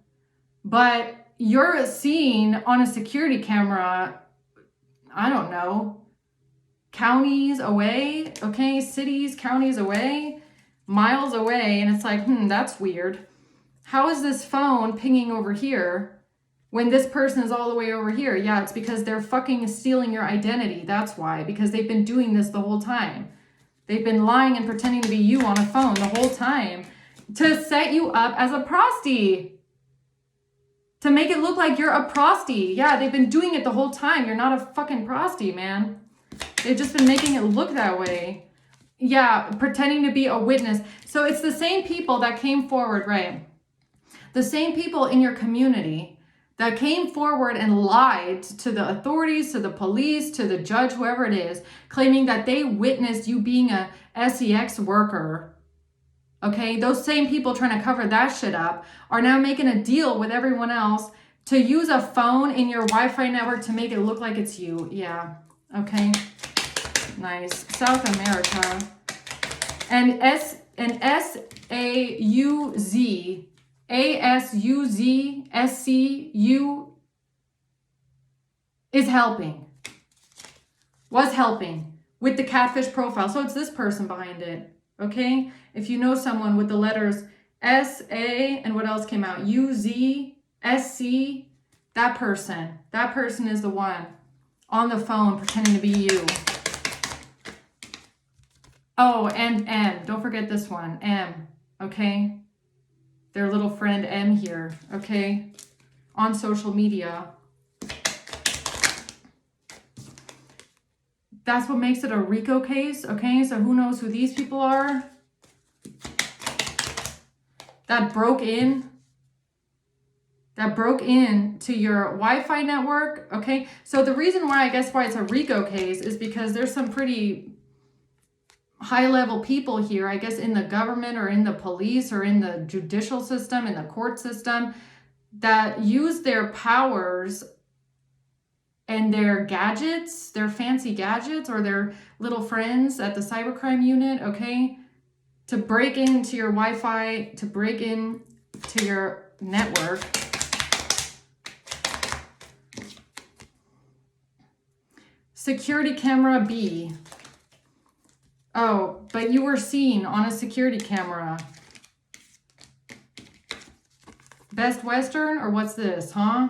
but you're seen on a security camera, I don't know, counties away, okay, cities, counties away, miles away, and it's like, that's weird. How is this phone pinging over here when this person is all the way over here? Yeah, it's because they're fucking stealing your identity. That's why, because they've been doing this the whole time. They've been lying and pretending to be you on a phone the whole time to set you up as a prosty. To make it look like you're a prosty. Yeah, they've been doing it the whole time. You're not a fucking prosty, man. They've just been making it look that way. Yeah, pretending to be a witness. So it's the same people that came forward, right? The same people in your community that came forward and lied to the authorities, to the police, to the judge, whoever it is, claiming that they witnessed you being a SEX worker. Okay, those same people trying to cover that shit up are now making a deal with everyone else to use a phone in your Wi-Fi network to make it look like it's you. Yeah, okay, nice. South America. And ASUZSCU is helping. Was helping with the catfish profile. So it's this person behind it. Okay, if you know someone with the letters SA and what else came out? UZ, SC, that person is the one on the phone pretending to be you. Oh, and M, don't forget this one, M, okay? Their little friend M here, okay? On social media. That's what makes it a RICO case, okay? So who knows who these people are? That broke in to your Wi-Fi network, okay? So the reason why, I guess why it's a RICO case is because there's some pretty high-level people here, I guess in the government or in the police or in the judicial system, in the court system, that use their powers and their gadgets, their fancy gadgets, or their little friends at the cybercrime unit, okay, to break into your Wi-Fi, to break in to your network. Security camera B. Oh, but you were seen on a security camera. Best Western, or what's this, huh?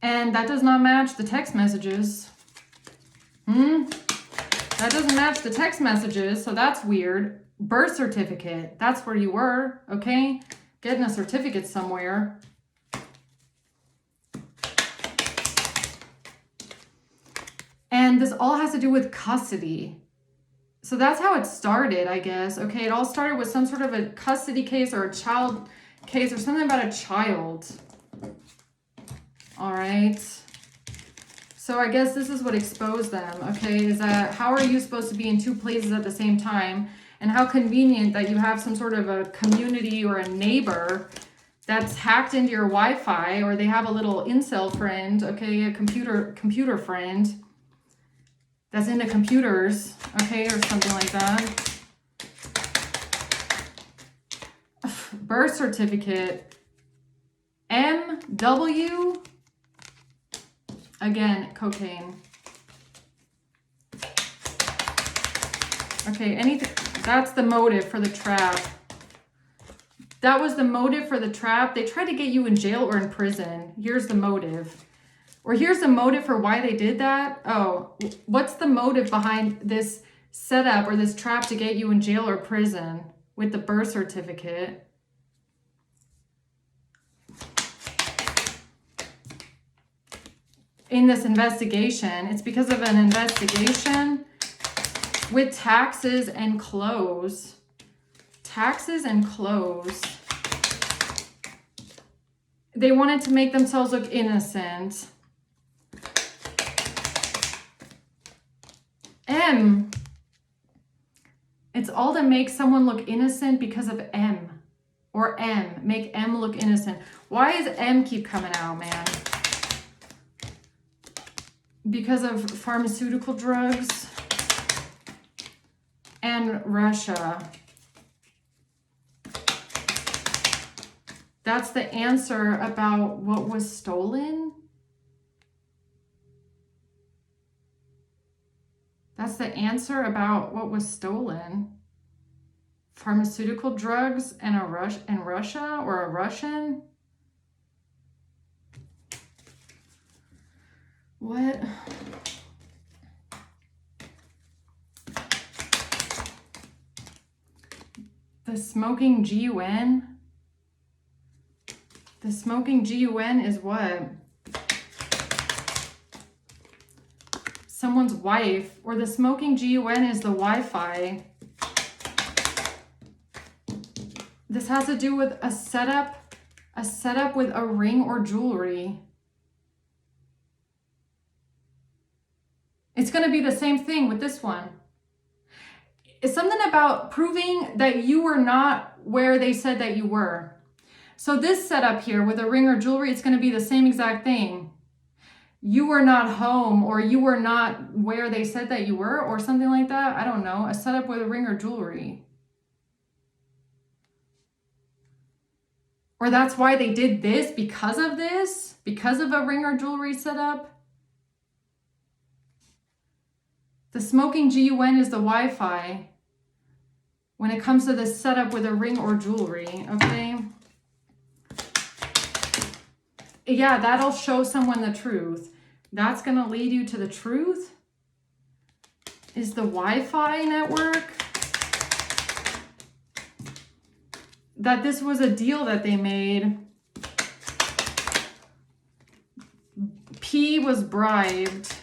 And that does not match the text messages. That doesn't match the text messages, so that's weird. birth certificate. That's where you were, okay? Getting a certificate somewhere. And this all has to do with custody. So that's how it started, I guess. Okay, it all started with some sort of a custody case or a child case or something about a child. All right. So I guess this is what exposed them, okay, is that how are you supposed to be in two places at the same time? And how convenient that you have some sort of a community or a neighbor that's hacked into your Wi-Fi, or they have a little incel friend, okay, a computer friend that's into computers, okay, or something like that. Birth certificate, MW, again, cocaine. Okay, anything, that's the motive for the trap. That was the motive for the trap. They tried to get you in jail or in prison. Here's the motive. Or here's the motive for why they did that. Oh, what's the motive behind this setup or this trap to get you in jail or prison with the birth certificate? In this investigation, it's because of an investigation with taxes and clothes. Taxes and clothes. They wanted to make themselves look innocent. M. It's all to make someone look innocent because of M. Or M. Make M look innocent. Why does M keep coming out, man? Because of pharmaceutical drugs and Russia. That's the answer about what was stolen. That's the answer about what was stolen. Pharmaceutical drugs and Russia or a Russian. What? The smoking GUN? The smoking GUN is what? Someone's wife, or the smoking GUN is the Wi-Fi. This has to do with a setup with a ring or jewelry. It's going to be the same thing with this one. It's something about proving that you were not where they said that you were. So this setup here with a ring or jewelry, it's going to be the same exact thing. You were not home, or you were not where they said that you were, or something like that. I don't know. A setup with a ring or jewelry. Or that's why they did this, because of this, because of a ring or jewelry setup. The smoking GUN is the Wi-Fi when it comes to the setup with a ring or jewelry, okay? Yeah, that'll show someone the truth. That's going to lead you to the truth. Is the Wi-Fi network. That this was a deal that they made. P was bribed.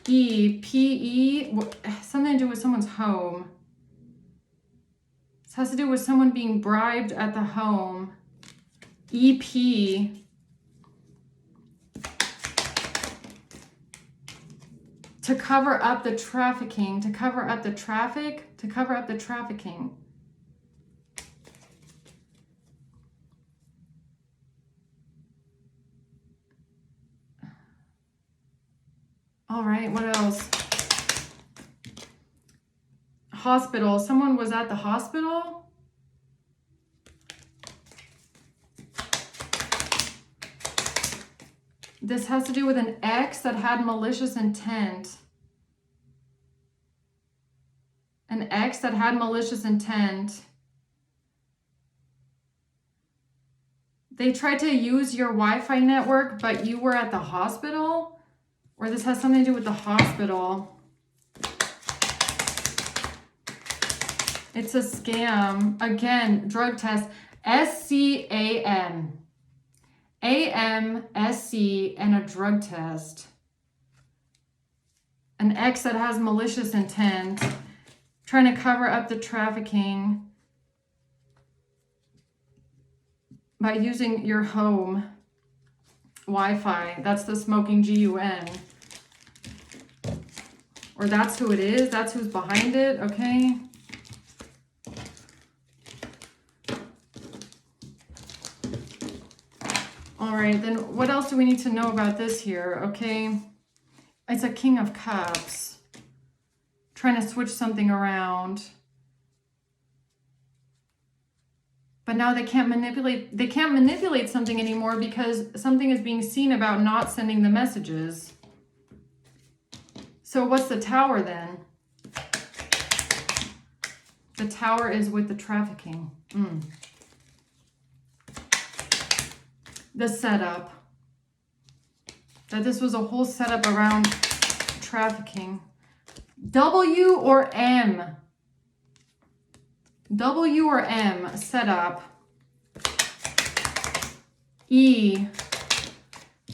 P-E, something to do with someone's home. This has to do with someone being bribed at the home. EP. To cover up the trafficking, to cover up the trafficking. All right, what else? Hospital. Someone was at the hospital. This has to do with an ex that had malicious intent. An ex that had malicious intent. They tried to use your Wi-Fi network, but you were at the hospital? Or this has something to do with the hospital. It's a scam. Again, drug test. SCAM. AMSC and a drug test. An X that has malicious intent. Trying to cover up the trafficking by using your home Wi-Fi. That's the smoking GUN. Or that's who it is. That's who's behind it. Okay. All right, then what else do we need to know about this here? Okay. It's a King of Cups. Trying to switch something around. But now they can't manipulate something anymore because something is being seen about not sending the messages. So what's the Tower then? The Tower is with the trafficking. The setup. That this was a whole setup around trafficking. W or M? W or M, setup. E,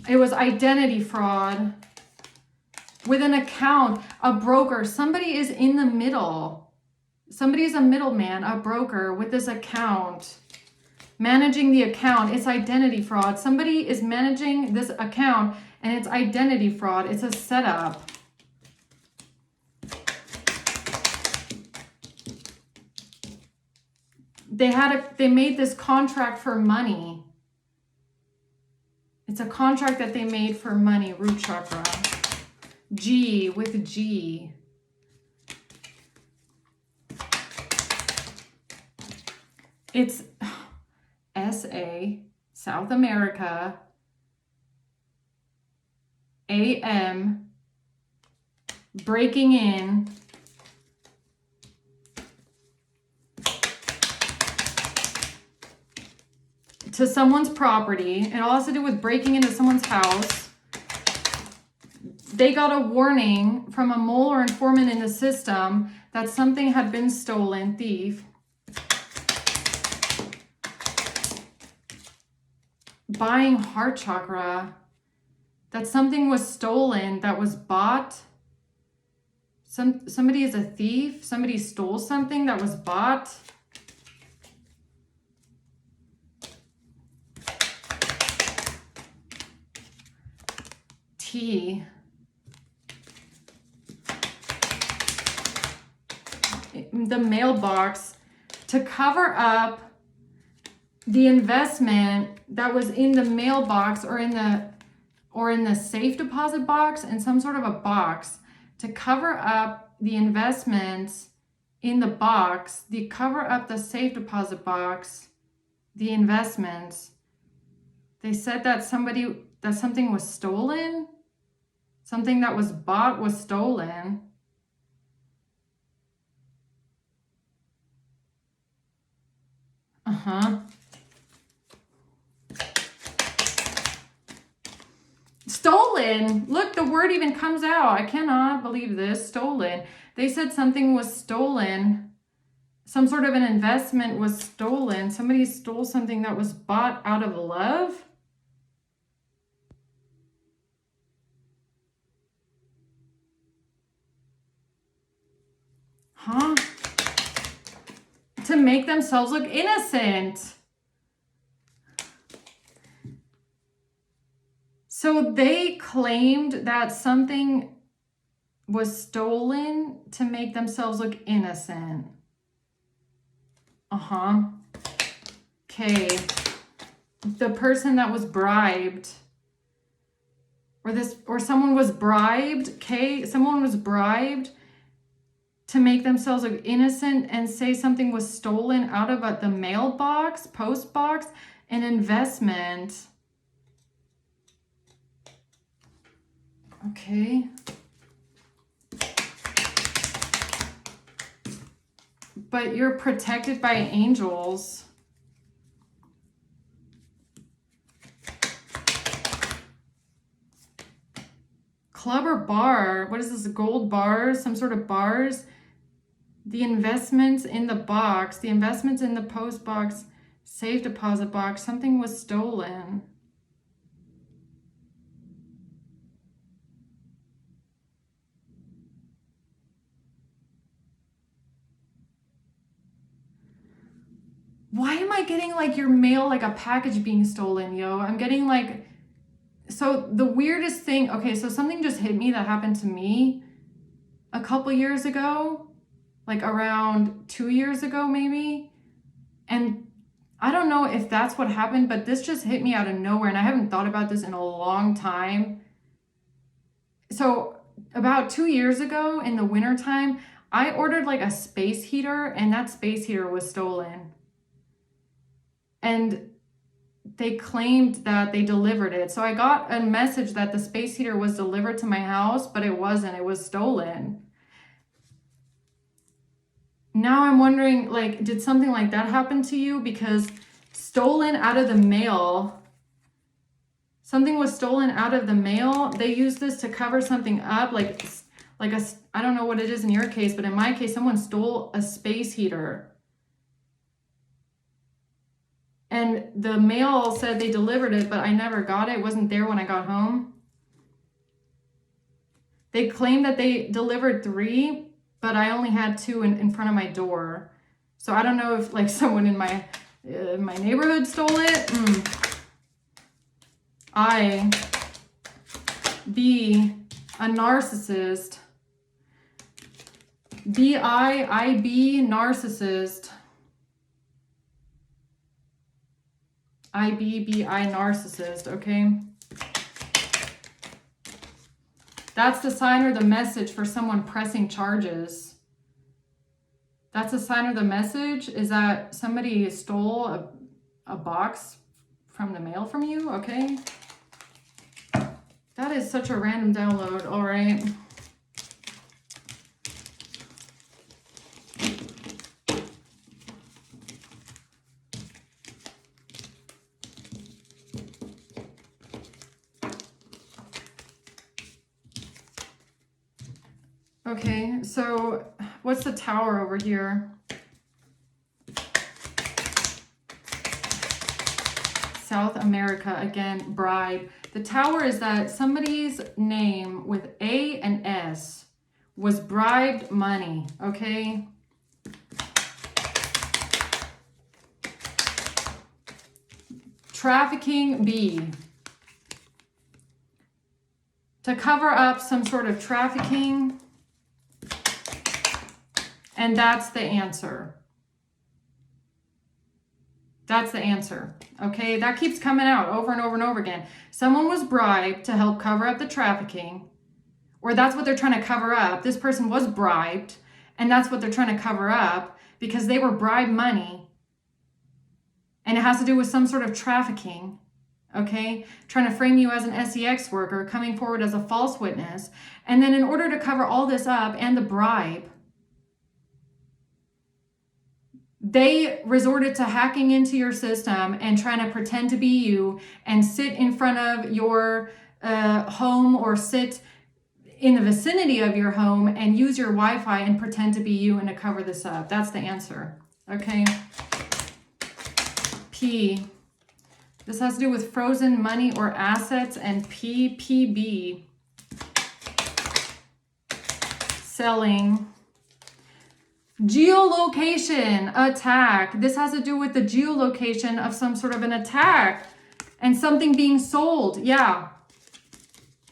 it was identity fraud. With an account, a broker, somebody is in the middle. Somebody is a middleman, a broker with this account. Managing the account, it's identity fraud. Somebody is managing this account and it's identity fraud. It's a setup. They made this contract for money. It's a contract that they made for money, root chakra. G with G. It's SA, South America. AM, breaking in. To someone's property. It all has to do with breaking into someone's house. They got a warning from a mole or informant in the system that something had been stolen, thief. Buying heart chakra, that something was stolen, that was bought. Somebody is a thief, somebody stole something that was bought. T, the mailbox, to cover up the investment that was in the mailbox or in the safe deposit box, in some sort of a box, to cover up the investments in the box, cover up the safe deposit box, the investments. They said that something was stolen. Something that was bought was stolen. Stolen. Look, the word even comes out. I cannot believe this. Stolen. They said something was stolen. Some sort of an investment was stolen. Somebody stole something that was bought out of love. Huh? To make themselves look innocent. So they claimed that something was stolen to make themselves look innocent. Okay. The person that was bribed, or someone was bribed. Okay, someone was bribed to make themselves look innocent and say something was stolen out of the mailbox, post box, an investment. Okay. But you're protected by angels. Club or bar? What is this? Gold bars? Some sort of bars? The investments in the box, the investments in the post box, safe deposit box, something was stolen. Why am I getting like your mail, like a package being stolen, yo? I'm getting like, so the weirdest thing, okay, so something just hit me that happened to me a couple years ago, like around 2 years ago maybe. And I don't know if that's what happened, but this just hit me out of nowhere and I haven't thought about this in a long time. So about 2 years ago in the wintertime, I ordered like a space heater and that space heater was stolen. And they claimed that they delivered it. So I got a message that the space heater was delivered to my house, but it wasn't. It was stolen. Now I'm wondering, like, did something like that happen to you? Because stolen out of the mail, something was stolen out of the mail. They used this to cover something up, like I don't know what it is in your case, but in my case, someone stole a space heater. And the mail said they delivered it, but I never got it. It wasn't there when I got home. They claimed that they delivered 3, but I only had 2 in front of my door. So I don't know if like someone in my neighborhood stole it. I be a narcissist. I be narcissist. I narcissist, okay? That's the sign or the message for someone pressing charges. That's a sign or the message is that somebody stole a box from the mail from you, okay? That is such a random download, all right. Okay, so what's the tower over here? South America, again, bribe. The tower is that somebody's name with A and S was bribed money, okay? Trafficking B. To cover up some sort of trafficking. And that's the answer. That's the answer, okay? That keeps coming out over and over and over again. Someone was bribed to help cover up the trafficking, or that's what they're trying to cover up. This person was bribed, and that's what they're trying to cover up because they were bribed money, and it has to do with some sort of trafficking, okay? Trying to frame you as an SEX worker, coming forward as a false witness, and then in order to cover all this up and the bribe, they resorted to hacking into your system and trying to pretend to be you and sit in front of your home or sit in the vicinity of your home and use your Wi-Fi and pretend to be you and to cover this up. That's the answer, okay? P. This has to do with frozen money or assets, and PB. Selling. Geolocation attack. This has to do with the geolocation of some sort of an attack and something being sold. Yeah.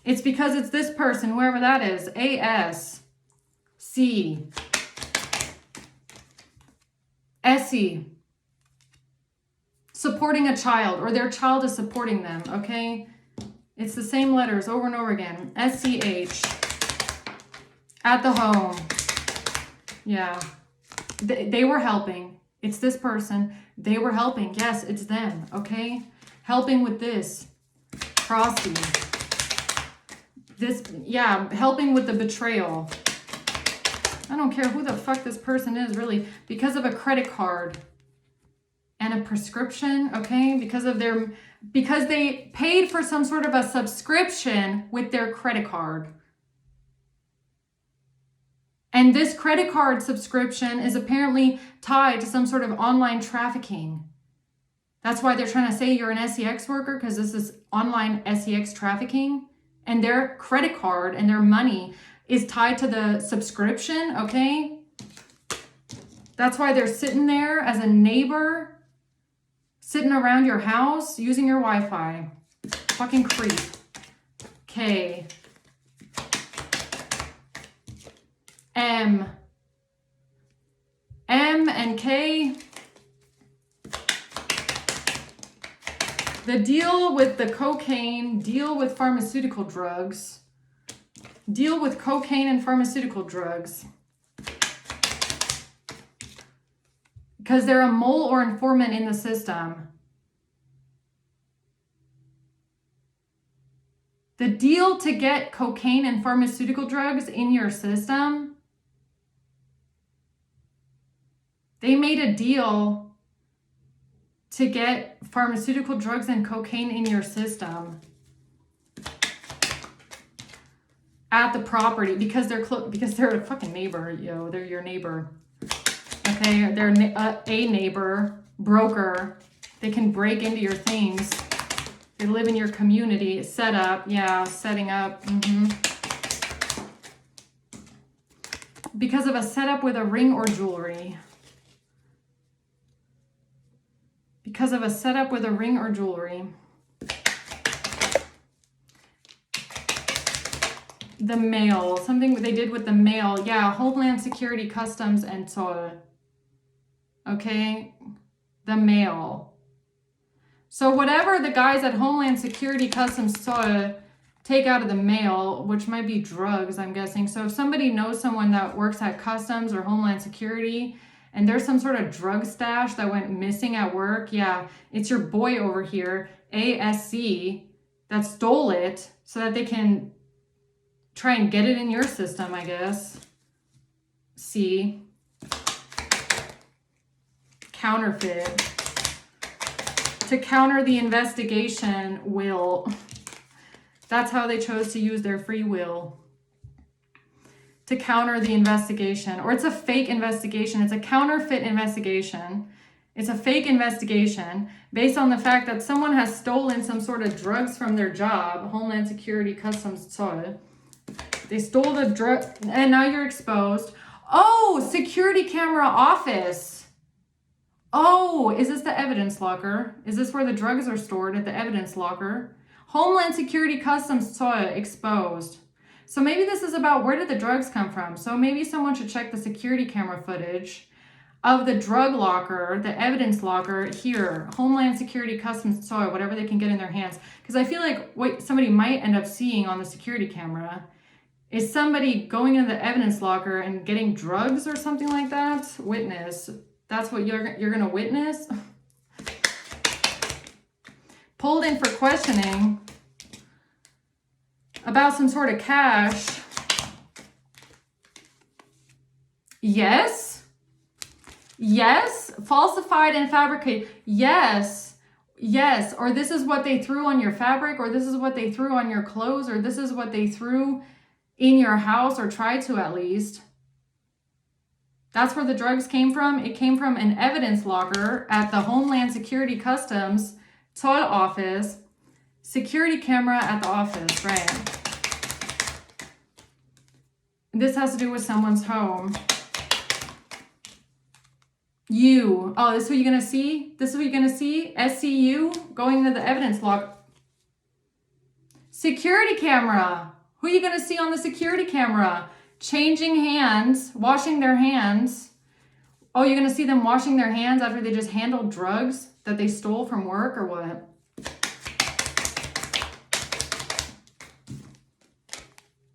It's because it's this person, whoever that is. A-S-C. Essie. Supporting a child, or their child is supporting them, okay? It's the same letters over and over again. S-C-H. At the home. Yeah. They were helping. It's this person. They were helping. Yes, it's them, okay? Helping with this. Frosty. This, yeah, helping with the betrayal. I don't care who the fuck this person is, really. Because of a credit card and a prescription, okay? Because they paid for some sort of a subscription with their credit card. And this credit card subscription is apparently tied to some sort of online trafficking. That's why they're trying to say you're an SEX worker, because this is online SEX trafficking. And their credit card and their money is tied to the subscription, okay? That's why they're sitting there as a neighbor, sitting around your house, using your Wi-Fi. Fucking creep. K. M and K. The deal with the cocaine, deal with pharmaceutical drugs. Deal with cocaine and pharmaceutical drugs. Because they're a mole or informant in the system. The deal to get cocaine and pharmaceutical drugs in your system, they made a deal to get pharmaceutical drugs and cocaine in your system at the property because they're a fucking neighbor, yo. They're your neighbor. Okay, they're a neighbor, broker. They can break into your things. They live in your community. Set up, yeah, setting up. Because of a setup with a ring or jewelry. Because of a setup with a ring or jewelry. The mail, something they did with the mail. Yeah, Homeland Security, Customs, and so. Okay, the mail. So whatever the guys at Homeland Security, Customs, so take out of the mail, which might be drugs, I'm guessing. So if somebody knows someone that works at Customs or Homeland Security, and there's some sort of drug stash that went missing at work, yeah, it's your boy over here, ASC, that stole it so that they can try and get it in your system, I guess. C. Counterfeit. To counter the investigation, will. That's how they chose to use their free will. To counter the investigation. Or it's a fake investigation. It's a counterfeit investigation. It's a fake investigation based on the fact that someone has stolen some sort of drugs from their job. Homeland Security, Customs, so they stole the drug, and now you're exposed. Oh, security camera office. Oh, is this the evidence locker? Is this where the drugs are stored, at the evidence locker? Homeland Security, Customs, SOA, exposed. So maybe this is about where did the drugs come from? So maybe someone should check the security camera footage of the drug locker, the evidence locker here. Homeland Security, Customs, SOA, whatever they can get in their hands. Because I feel like what somebody might end up seeing on the security camera is somebody going into the evidence locker and getting drugs or something like that. Witness. That's what you're going to witness. Pulled in for questioning about some sort of cash. Yes. Yes. Falsified and fabricated. Yes. Yes. Or this is what they threw on your fabric, or this is what they threw on your clothes, or this is what they threw in your house, or tried to at least. That's where the drugs came from. It came from an evidence locker at the Homeland Security Customs toll office. Security camera at the office, right? This has to do with someone's home. You. Oh, this is what you're going to see? This is what you're going to see? SCU going to the evidence locker. Security camera. Who are you going to see on the security camera? Changing hands, washing their hands. Oh, you're going to see them washing their hands after they just handled drugs that they stole from work, or what?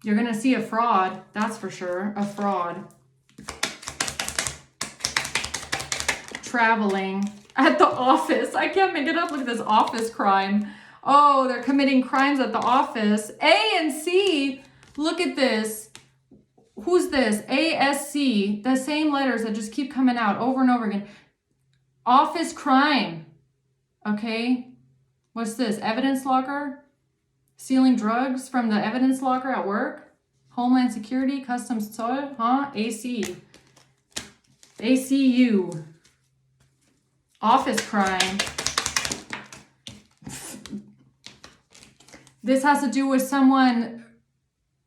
You're going to see a fraud, that's for sure. A fraud. Traveling at the office. I can't make it up. Look at this office crime. Oh, they're committing crimes at the office. A and C. Look at this. Who's this? ASC. The same letters that just keep coming out over and over again. Office crime. Okay. What's this? Evidence locker? Stealing drugs from the evidence locker at work? Homeland Security, Customs, Zoll, huh? AC. ACU. Office crime. This has to do with someone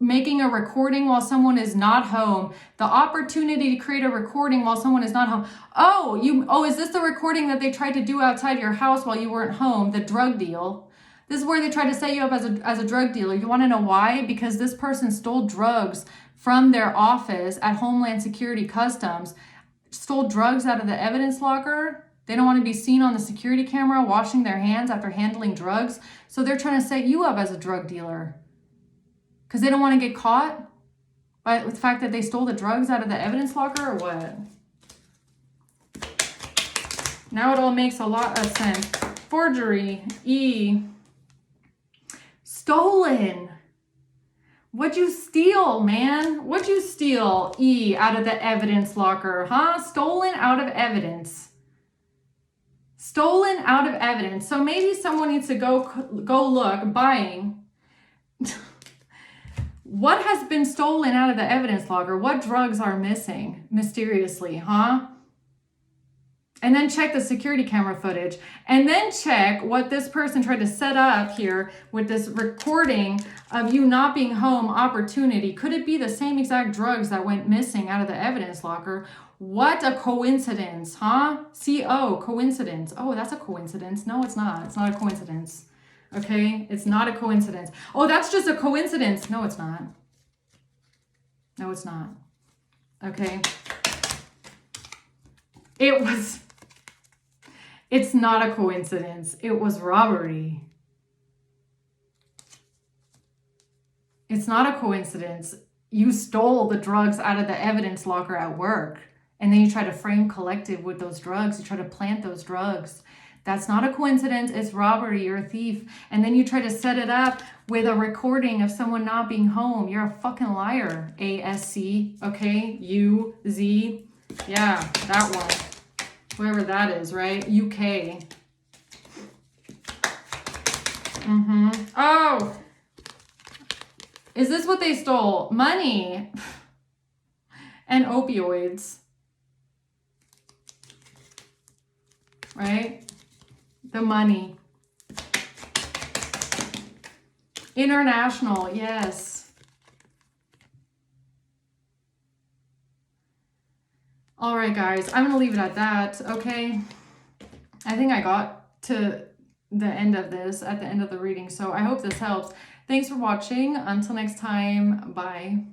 making a recording while someone is not home. The opportunity to create a recording while someone is not home. Oh, is this the recording that they tried to do outside your house while you weren't home? The drug deal. This is where they tried to set you up as a drug dealer. You want to know why? Because this person stole drugs from their office at Homeland Security Customs, stole drugs out of the evidence locker. They don't want to be seen on the security camera washing their hands after handling drugs. So they're trying to set you up as a drug dealer. Because they don't want to get caught by the fact that they stole the drugs out of the evidence locker, or what? Now it all makes a lot of sense. Forgery. E. Stolen. What'd you steal, man? What'd you steal, E, out of the evidence locker, huh? Stolen out of evidence. Stolen out of evidence. So maybe someone needs to go look, buying. What has been stolen out of the evidence locker? What drugs are missing mysteriously, huh? And then check the security camera footage. And then check what this person tried to set up here with this recording of you not being home opportunity. Could it be the same exact drugs that went missing out of the evidence locker? What a coincidence, huh? C-O, coincidence. Oh, that's a coincidence. No, it's not. It's not a coincidence. Okay, it's not a coincidence. Oh, that's just a coincidence. No, it's not. No, it's not. Okay. It's not a coincidence. It was robbery. It's not a coincidence. You stole the drugs out of the evidence locker at work. And then you try to frame collective with those drugs. You try to plant those drugs. That's not a coincidence. It's robbery. You're a thief. And then you try to set it up with a recording of someone not being home. You're a fucking liar. A-S-C. Okay. U-Z. Yeah, that one. Whoever that is, right? UK. Oh. Is this what they stole? Money. And opioids. Right? The money. International, yes. All right, guys, I'm going to leave it at that, okay? I think I got to the end of this at the end of the reading, so I hope this helps. Thanks for watching. Until next time, bye.